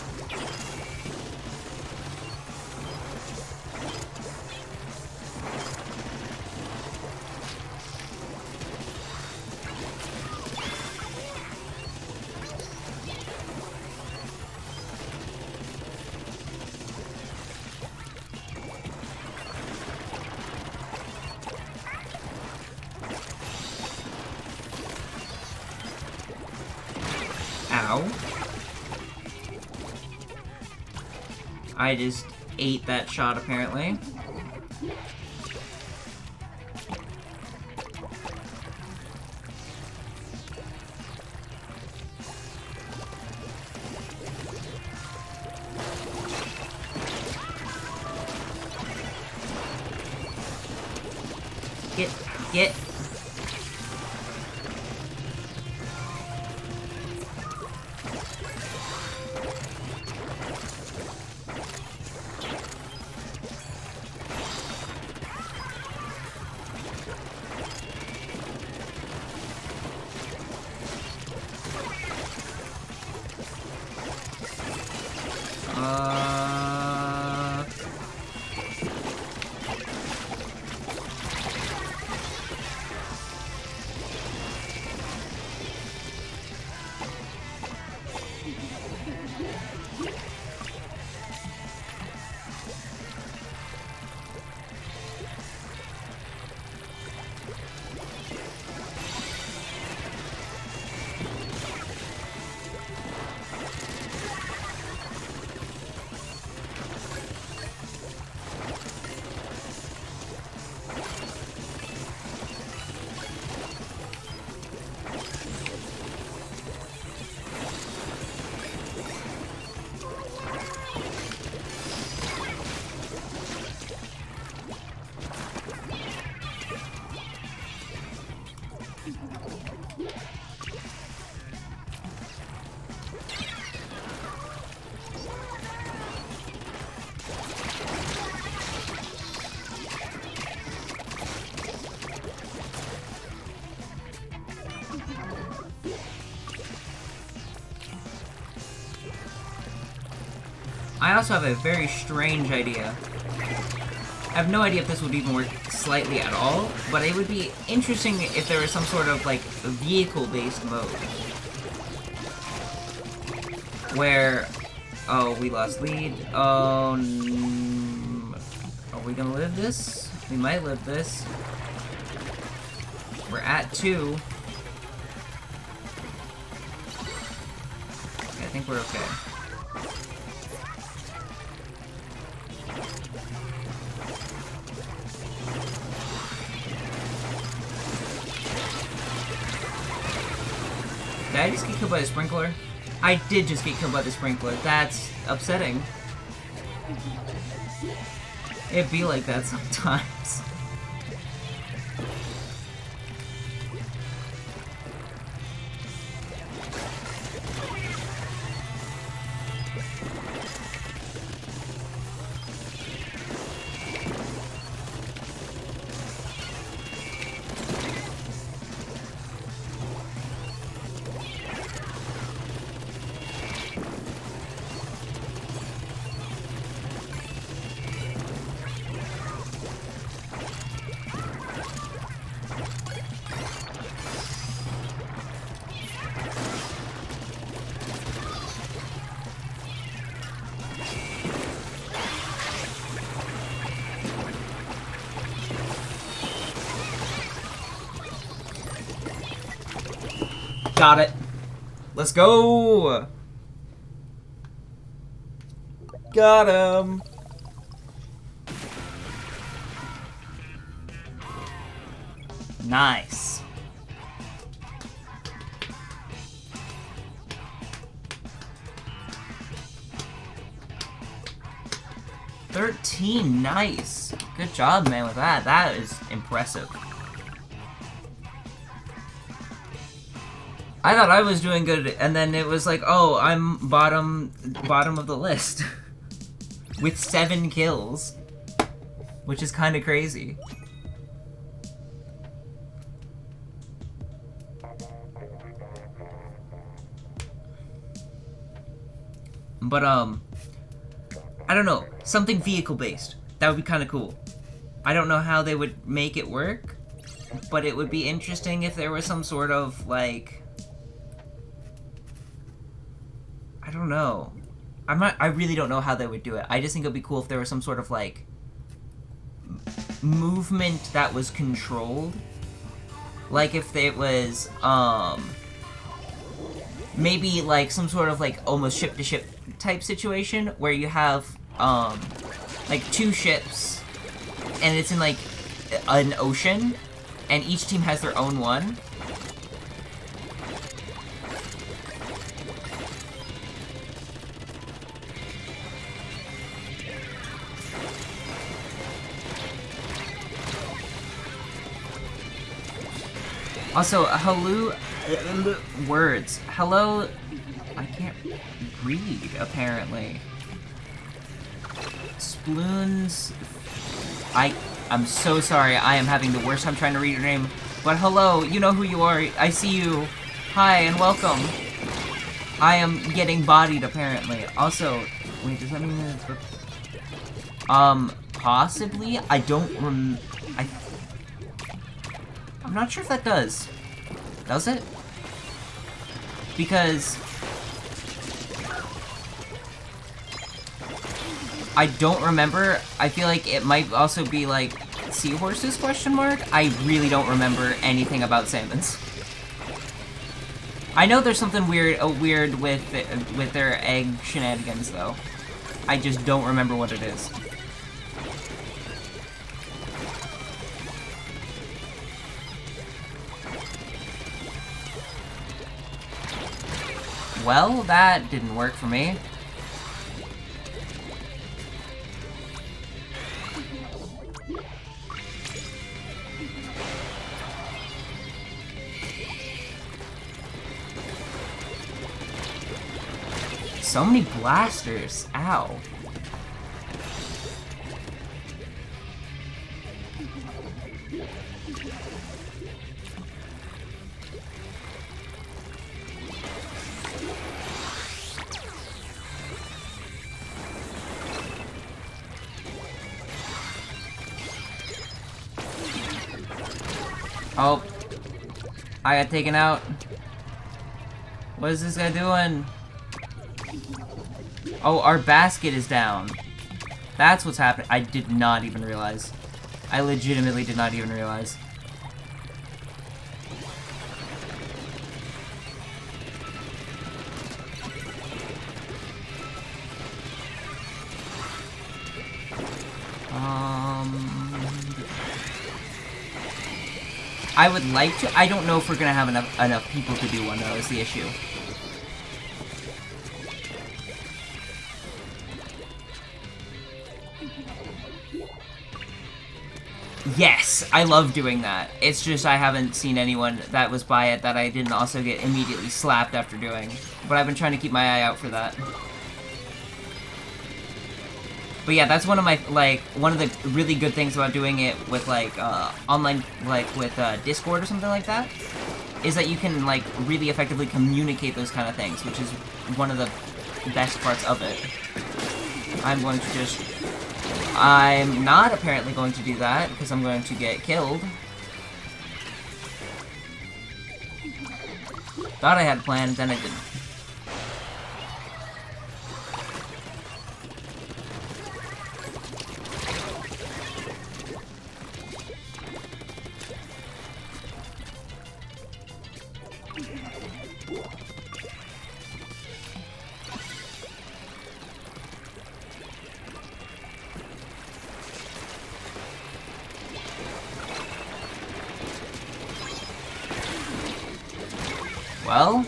[SPEAKER 1] Ow. I just ate that shot, apparently. Get. I also have a very strange idea. I have no idea if this would even work slightly at all, but it would be interesting if there was some sort of, like, vehicle-based mode. Where... Oh, we lost lead. Oh... Are we gonna live this? We might live this. We're at 2. I think we're okay. Did I just get killed by the sprinkler? I did just get killed by the sprinkler. That's upsetting. It'd be like that sometimes. Got it. Let's go! Got him! Nice. $13, nice. Good job, man, with that. That is impressive. I thought I was doing good, and then it was like, oh, I'm bottom of the list. With 7 kills. Which is kind of crazy. But, I don't know. Something vehicle-based. That would be kind of cool. I don't know how they would make it work, but it would be interesting if there was some sort of, like... I don't know. I really don't know how they would do it. I just think it would be cool if there was some sort of, like, movement that was controlled. Like if it was, maybe like some sort of like almost ship-to-ship type situation where you have like two ships and it's in like an ocean and each team has their own one. Also, hello, words. Hello, I can't read, apparently. Sploons, I'm so sorry, I am having the worst time trying to read your name. But hello, you know who you are, I see you. Hi, and welcome. I am getting bodied, apparently. Also, wait, does that mean that it's... possibly? I don't I'm not sure if that does. Does it? Because... I don't remember. I feel like it might also be like seahorses, question mark? I really don't remember anything about salmons. I know there's something weird with their egg shenanigans, though. I just don't remember what it is. Well, that didn't work for me. So many blasters. Ow. Oh. I got taken out. What is this guy doing? Oh, our basket is down. That's what's happening. I did not even realize. I legitimately did not even realize. I would like to. I don't know if we're gonna have enough people to do one, though, is the issue. Yes, I love doing that. It's just I haven't seen anyone that was by it that I didn't also get immediately slapped after doing. But I've been trying to keep my eye out for that. But yeah, that's one of my, like, one of the really good things about doing it with, like, online, like, with, Discord or something like that, is that you can, like, really effectively communicate those kind of things, which is one of the best parts of it. I'm going to just... I'm not apparently going to do that, because I'm going to get killed. Thought I had planned, then I didn't. Well...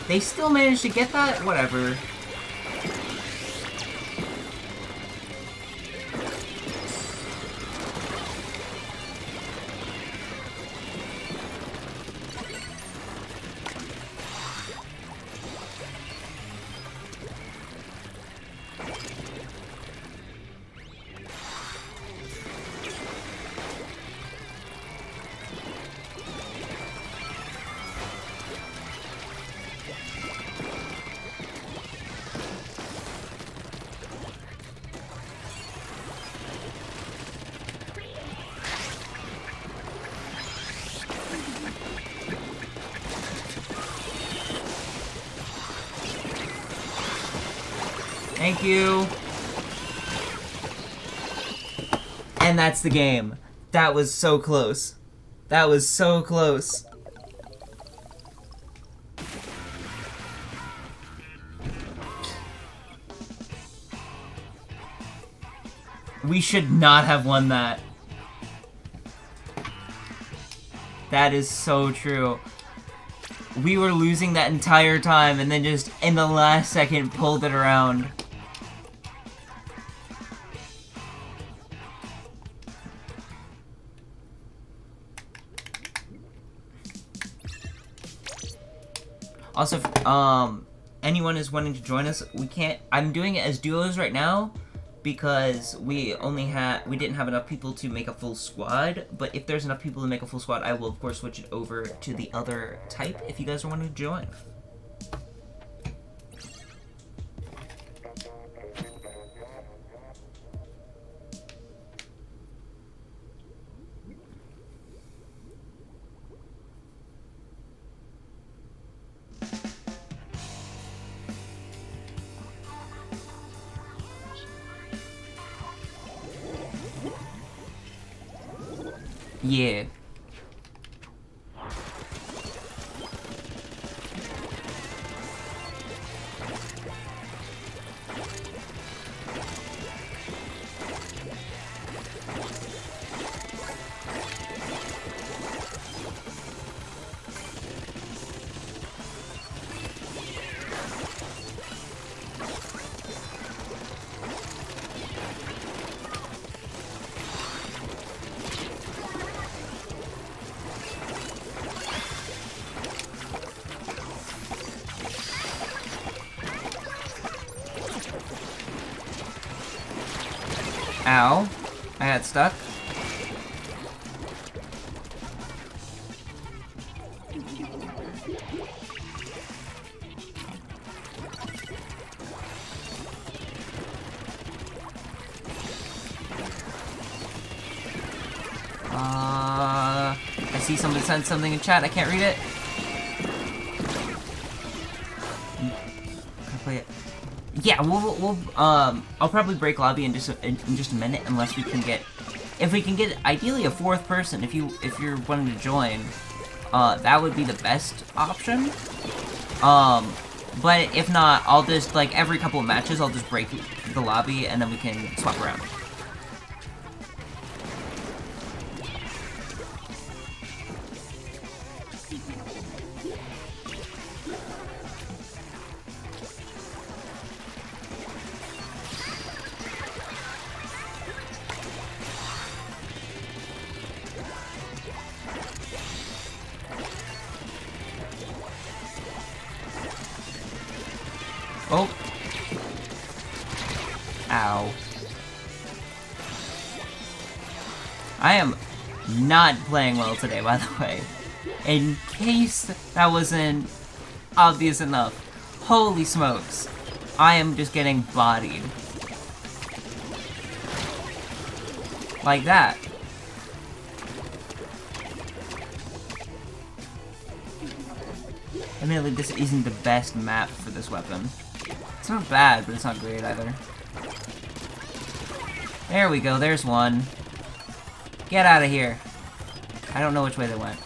[SPEAKER 1] They still managed to get that? Whatever. Thank you. And that's the game. That was so close. That was so close. We should not have won that. That is so true. We were losing that entire time and then just in the last second pulled it around. Also, if anyone is wanting to join us, we can't. I'm doing it as duos right now because we didn't have enough people to make a full squad. But if there's enough people to make a full squad, I will of course switch it over to the other type if you guys are wanting to join. Yeah. Ow. I got stuck. I see somebody sent something in chat. I can't read it. Can I play it? Yeah, I'll probably break lobby in just a minute unless we can get, if we can get ideally a fourth person. If you're wanting to join, that would be the best option. But if not, I'll just like every couple of matches I'll just break the lobby and then we can swap around. Oh. Ow. I am not playing well today, by the way. In case that wasn't obvious enough. Holy smokes. I am just getting bodied. Like that. Admittedly, this isn't the best map for this weapon. It's not bad, but it's not great either. There we go, there's one. Get out of here. I don't know which way they went.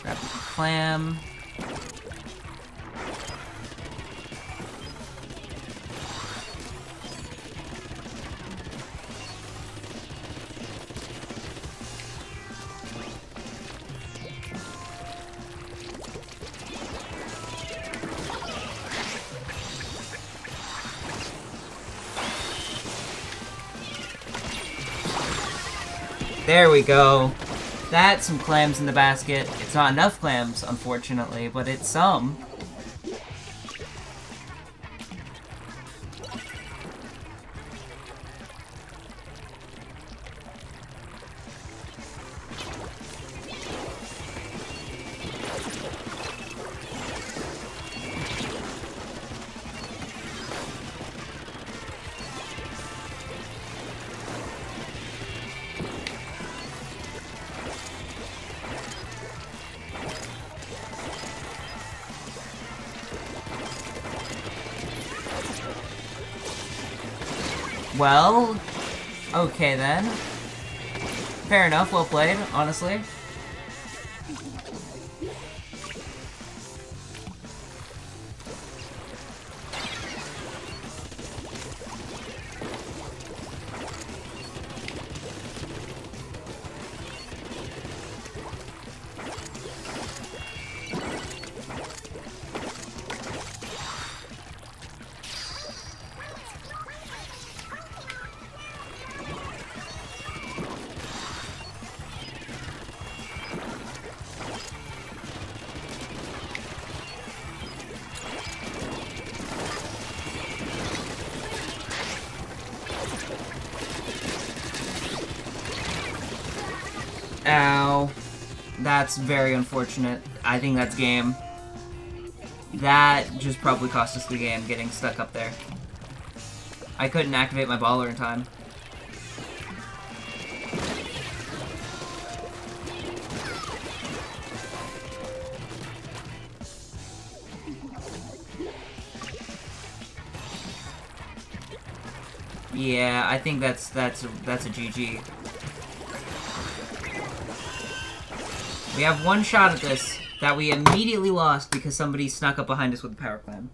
[SPEAKER 1] Grab the clam. There we go. That's some clams in the basket. It's not enough clams, unfortunately, but it's some. Well, okay then. Fair enough, well played, honestly. Ow. That's very unfortunate. I think that's game. That just probably cost us the game, getting stuck up there. I couldn't activate my baller in time. Yeah, I think that's a GG. We have one shot at this that we immediately lost because somebody snuck up behind us with a power clam.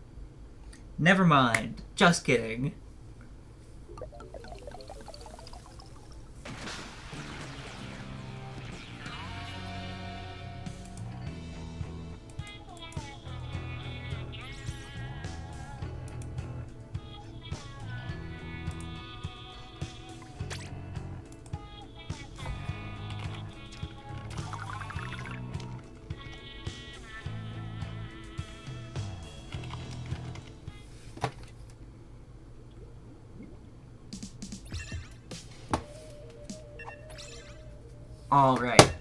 [SPEAKER 1] Never mind. Just kidding. Alright.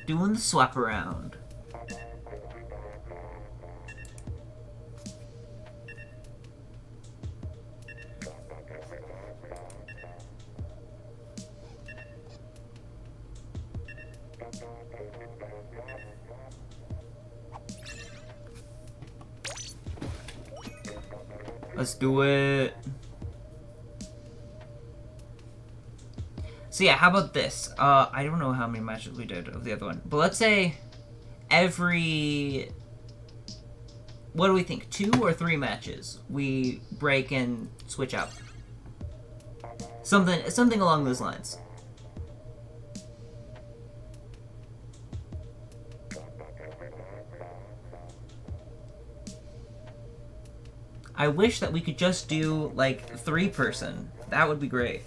[SPEAKER 1] Doing the swap around. Let's do it. So yeah, how about this? I don't know how many matches we did of the other one, but let's say every... What do we think? 2 or 3 matches we break and switch out. Something along those lines. I wish that we could just do, like, 3-person. That would be great.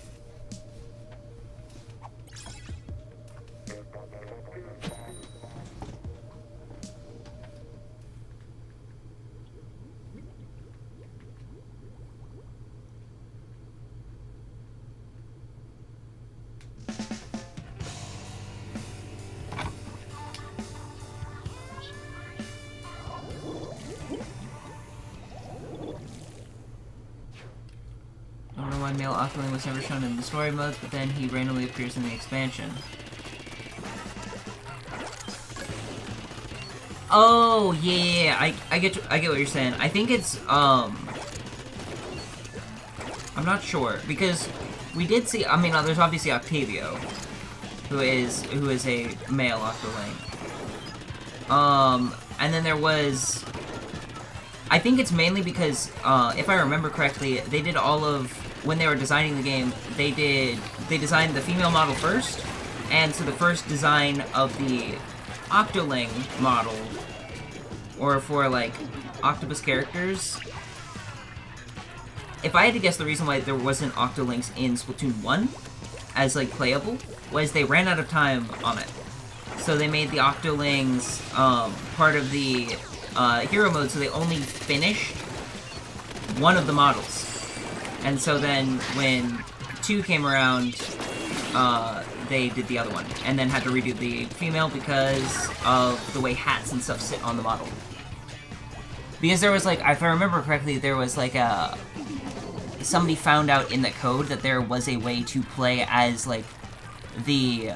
[SPEAKER 1] Male Octoling was never shown in the story modes, but then he randomly appears in the expansion. Oh yeah, I get what you're saying. I think it's I'm not sure because we did see. I mean, there's obviously Octavio, who is a male Octoling. And then there was. I think it's mainly because if I remember correctly, they did all of. When they were designing the game, they designed the female model first, and so the first design of the Octoling model, or for, like, octopus characters, if I had to guess the reason why there wasn't Octolings in Splatoon 1 as, like, playable, was they ran out of time on it. So they made the Octolings part of the hero mode, so they only finished one of the models. And so then, when 2 came around, they did the other one. And then had to redo the female because of the way hats and stuff sit on the model. Because there was, like, if I remember correctly, there was, like, somebody found out in the code that there was a way to play as, like, the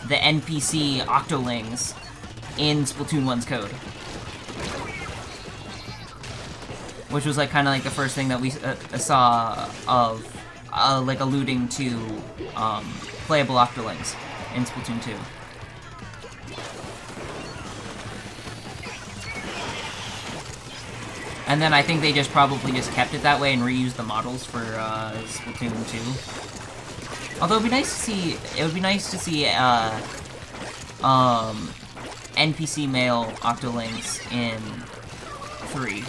[SPEAKER 1] NPC Octolings in Splatoon 1's code. which was like kind of like the first thing that we saw of like alluding to playable Octolinks in Splatoon 2. And then I think they just probably just kept it that way and reused the models for Splatoon 2. Although it'd be nice to see, NPC male Octolinks in 3.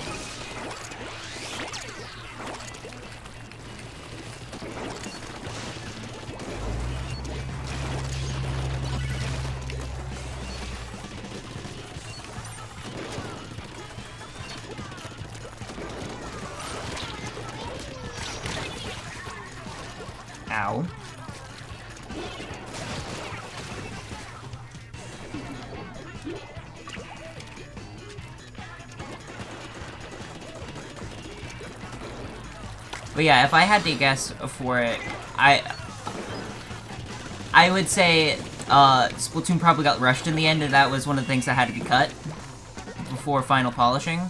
[SPEAKER 1] Ow. But yeah, if I had to guess for it, I would say Splatoon probably got rushed in the end, and that was one of the things that had to be cut before final polishing.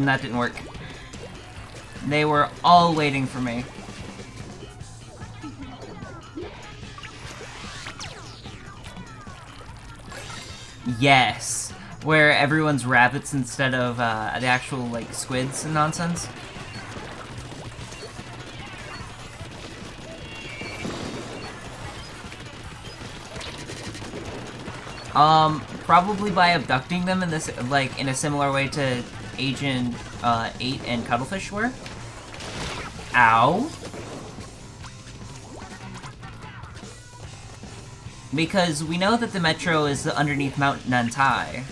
[SPEAKER 1] That didn't work. They were all waiting for me. Yes. Where everyone's rabbits instead of the actual, like, squids and nonsense. Probably by abducting them in this, like, in a similar way to Agent 8 and Cuttlefish were. Ow. Because we know that the metro is underneath Mount Nantai.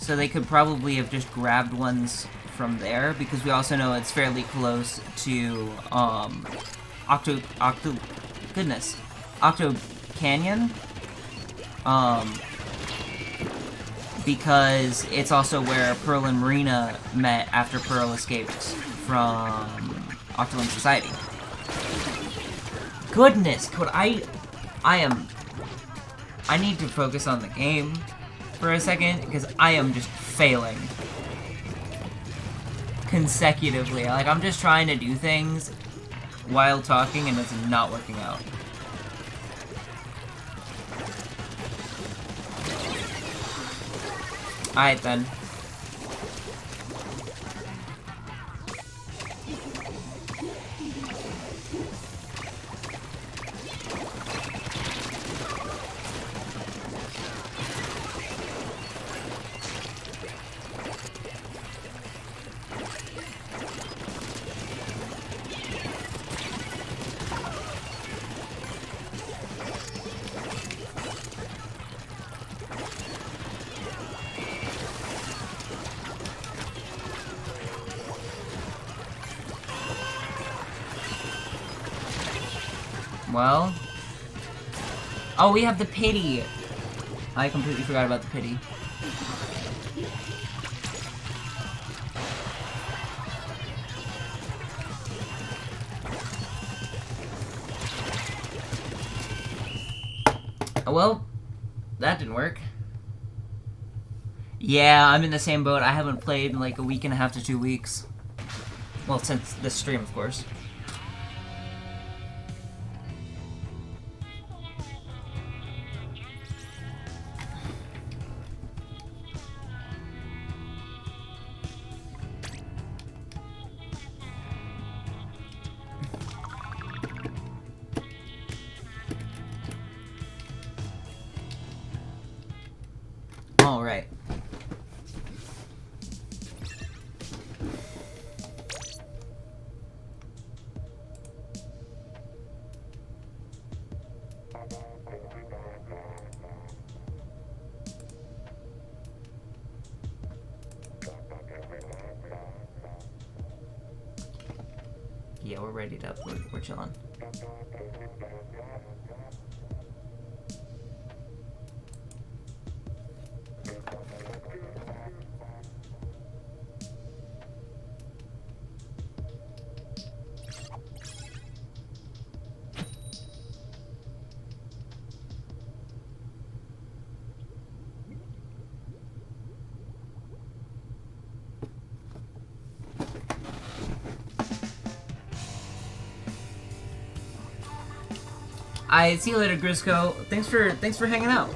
[SPEAKER 1] So they could probably have just grabbed ones from there, because we also know it's fairly close to, Octo Canyon. Because it's also where Pearl and Marina met after Pearl escaped from Octoling Society. Goodness, I need to focus on the game for a second, because I am just failing consecutively. Like, I'm just trying to do things while talking, and it's not working out. Alright then. Well. Oh, we have the pity. I completely forgot about the pity. Well, that didn't work. Yeah, I'm in the same boat. I haven't played in like a week and a half to 2 weeks. Well, since this stream, of course. All right. Yeah, we're ready to upload. We're chilling. I see you later, Grisco. Thanks for hanging out.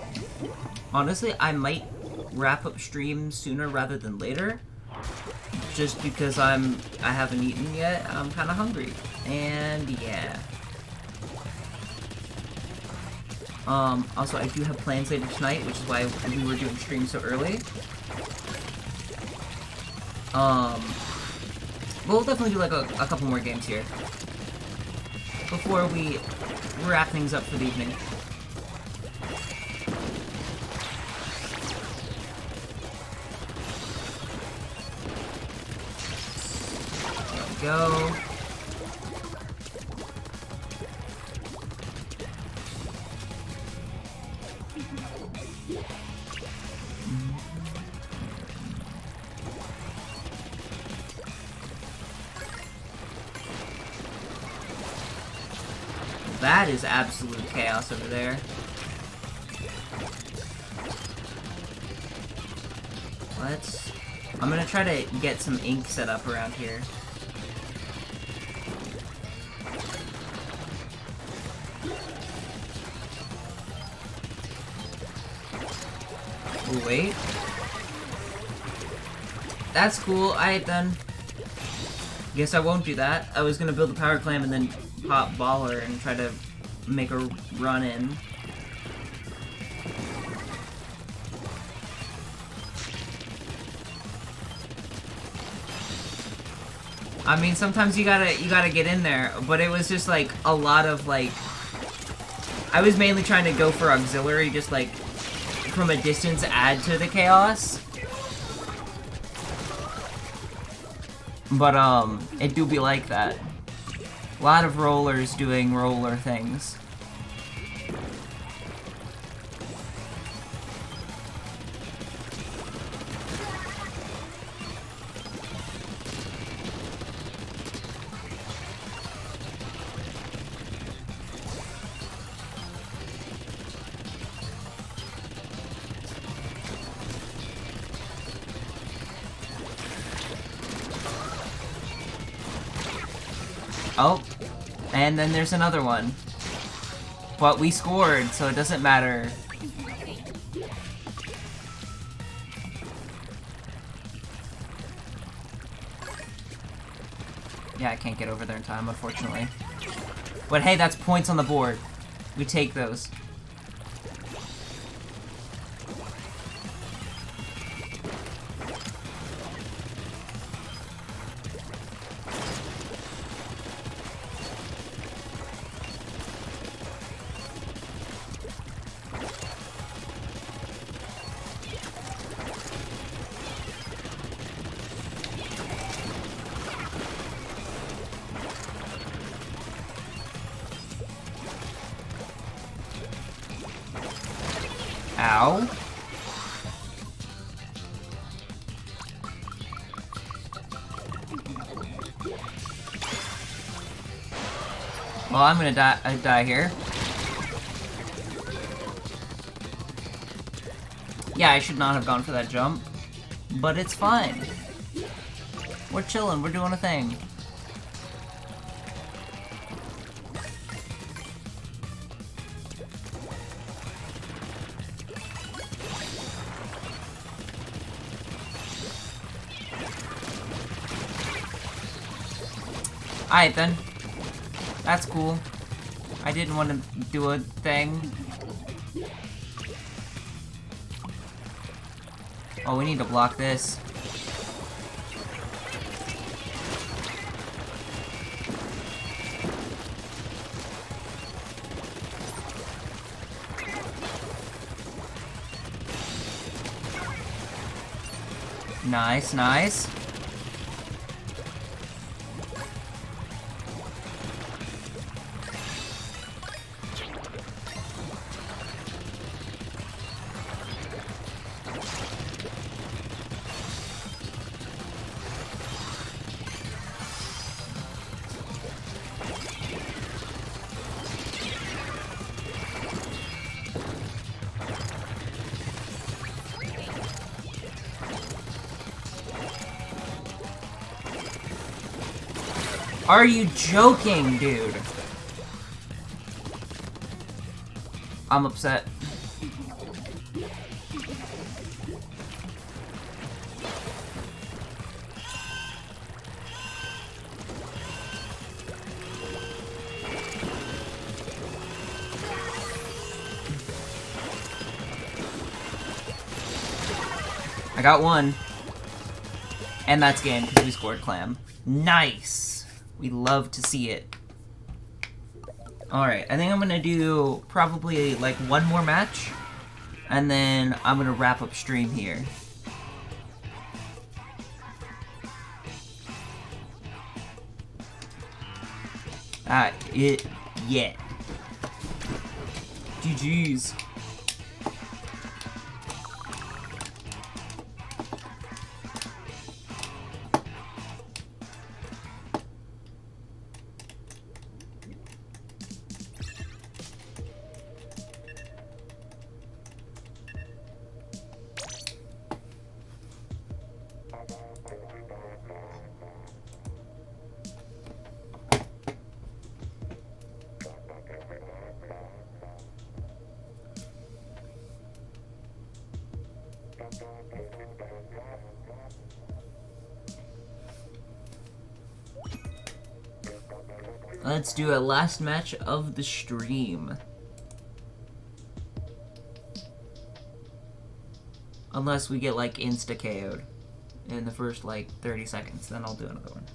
[SPEAKER 1] Honestly, I might wrap up stream sooner rather than later, just because I haven't eaten yet. I'm kind of hungry, and yeah. Also, I do have plans later tonight, which is why we were doing stream so early. We'll definitely do like a couple more games here before we wrap things up for the evening. There we go. That is absolute chaos over there. I'm gonna try to get some ink set up around here. Oh, wait. That's cool. Alright then. Guess I won't do that. I was gonna build a power clam and then pop baller and try to make a run in. I mean, sometimes you gotta get in there, but it was just like a lot of like. I was mainly trying to go for auxiliary, just like from a distance, add to the chaos. But it do be like that. A lot of rollers doing roller things. Oh, and then there's another one. But we scored, so it doesn't matter. Yeah, I can't get over there in time, unfortunately. But hey, that's points on the board. We take those. Ow. Well, I'm gonna die here. Yeah, I should not have gone for that jump. But it's fine. We're chilling, we're doing a thing. Alright then. That's cool. I didn't want to do a thing. Oh, we need to block this. Nice, nice. Are you joking, dude? I'm upset. I got one. And that's game, because we scored clam. Nice! We love to see it. Alright, I think I'm gonna do probably like one more match. And then I'm gonna wrap up stream here. Yeah. GG's. Let's do a last match of the stream. Unless we get, like, insta-KO'd in the first, like, 30 seconds. Then I'll do another one.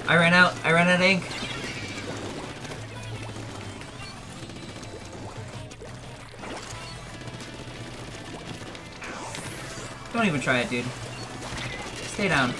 [SPEAKER 1] I ran out of ink. Don't even try it, dude. Stay down.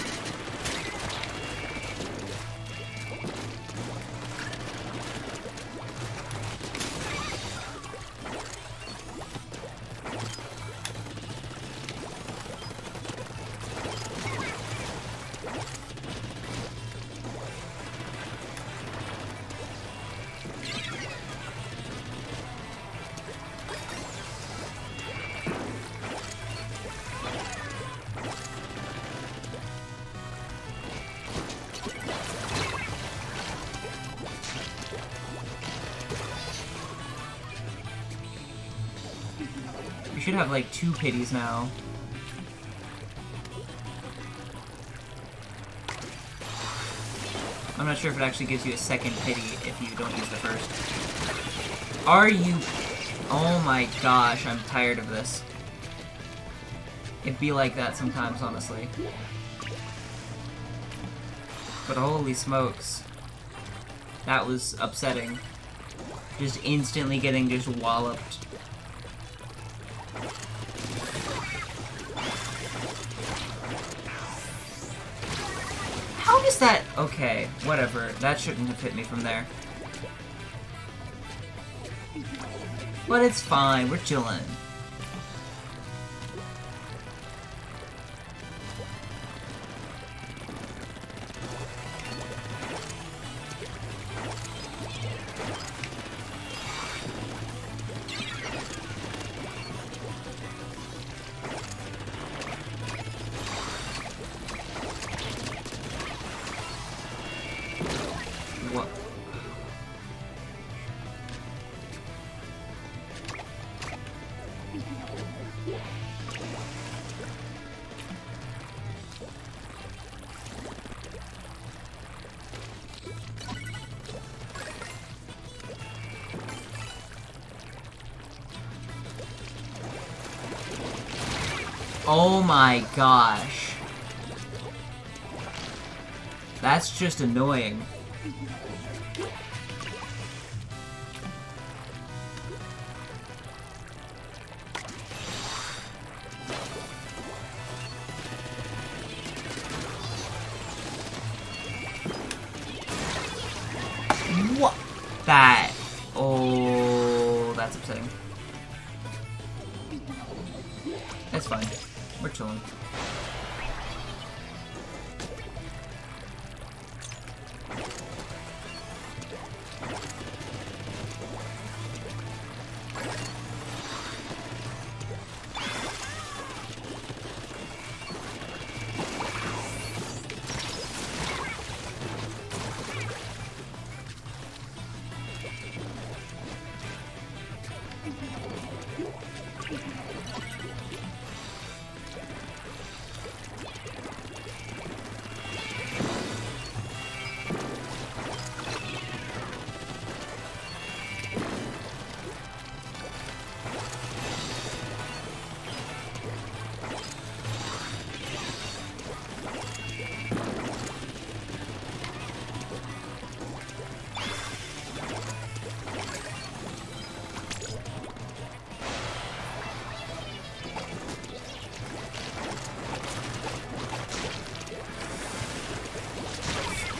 [SPEAKER 1] We should have like 2 pities now. I'm not sure if it actually gives you a second pity if you don't use the first. Are you... Oh my gosh, I'm tired of this. It'd be like that sometimes, honestly. But holy smokes. That was upsetting. Just instantly getting just walloped. How does that... Okay, whatever. That shouldn't have hit me from there. But it's fine, we're chillin'. Oh my gosh. That's just annoying. What? That. Oh, that's upsetting. It's fine. We're chilling.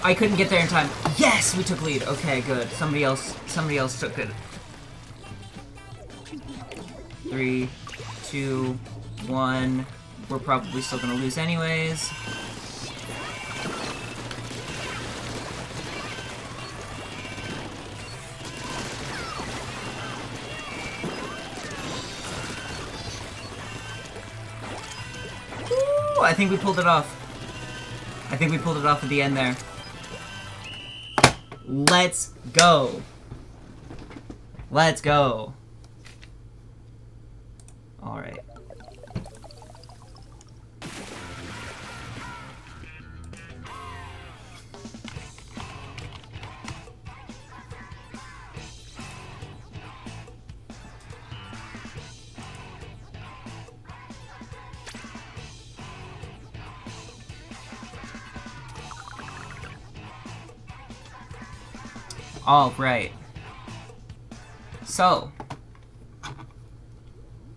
[SPEAKER 1] I couldn't get there in time. Yes, we took lead. Okay, good. Somebody else took it. 3, 2, 1. We're probably still gonna lose anyways. Woo, I think we pulled it off. I think we pulled it off at the end there. Let's go. Let's go. All right. All right. So,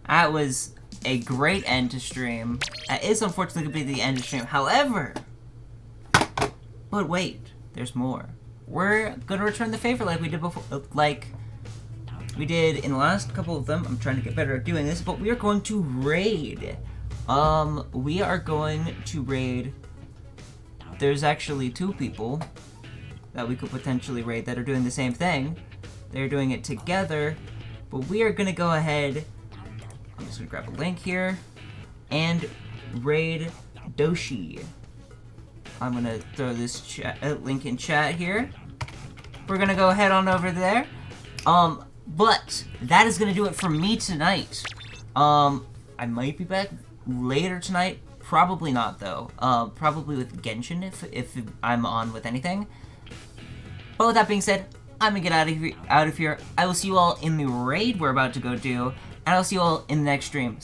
[SPEAKER 1] that was a great end to stream. That is unfortunately going to be the end of stream. However, but wait, there's more. We're going to return the favor like we did before, like we did in the last couple of them. I'm trying to get better at doing this, but we are going to raid. We are going to raid. There's actually 2 people that we could potentially raid that are doing the same thing. They're doing it together, but we are gonna go ahead. I'm just gonna grab a link here and raid Doshi. I'm gonna throw this link in chat here. We're gonna go ahead on over there. But that is gonna do it for me tonight. I might be back later tonight. Probably not though. Probably with Genshin if I'm on with anything. But with that being said, I'm gonna get out of here. I will see you all in the raid we're about to go do, and I'll see you all in the next stream.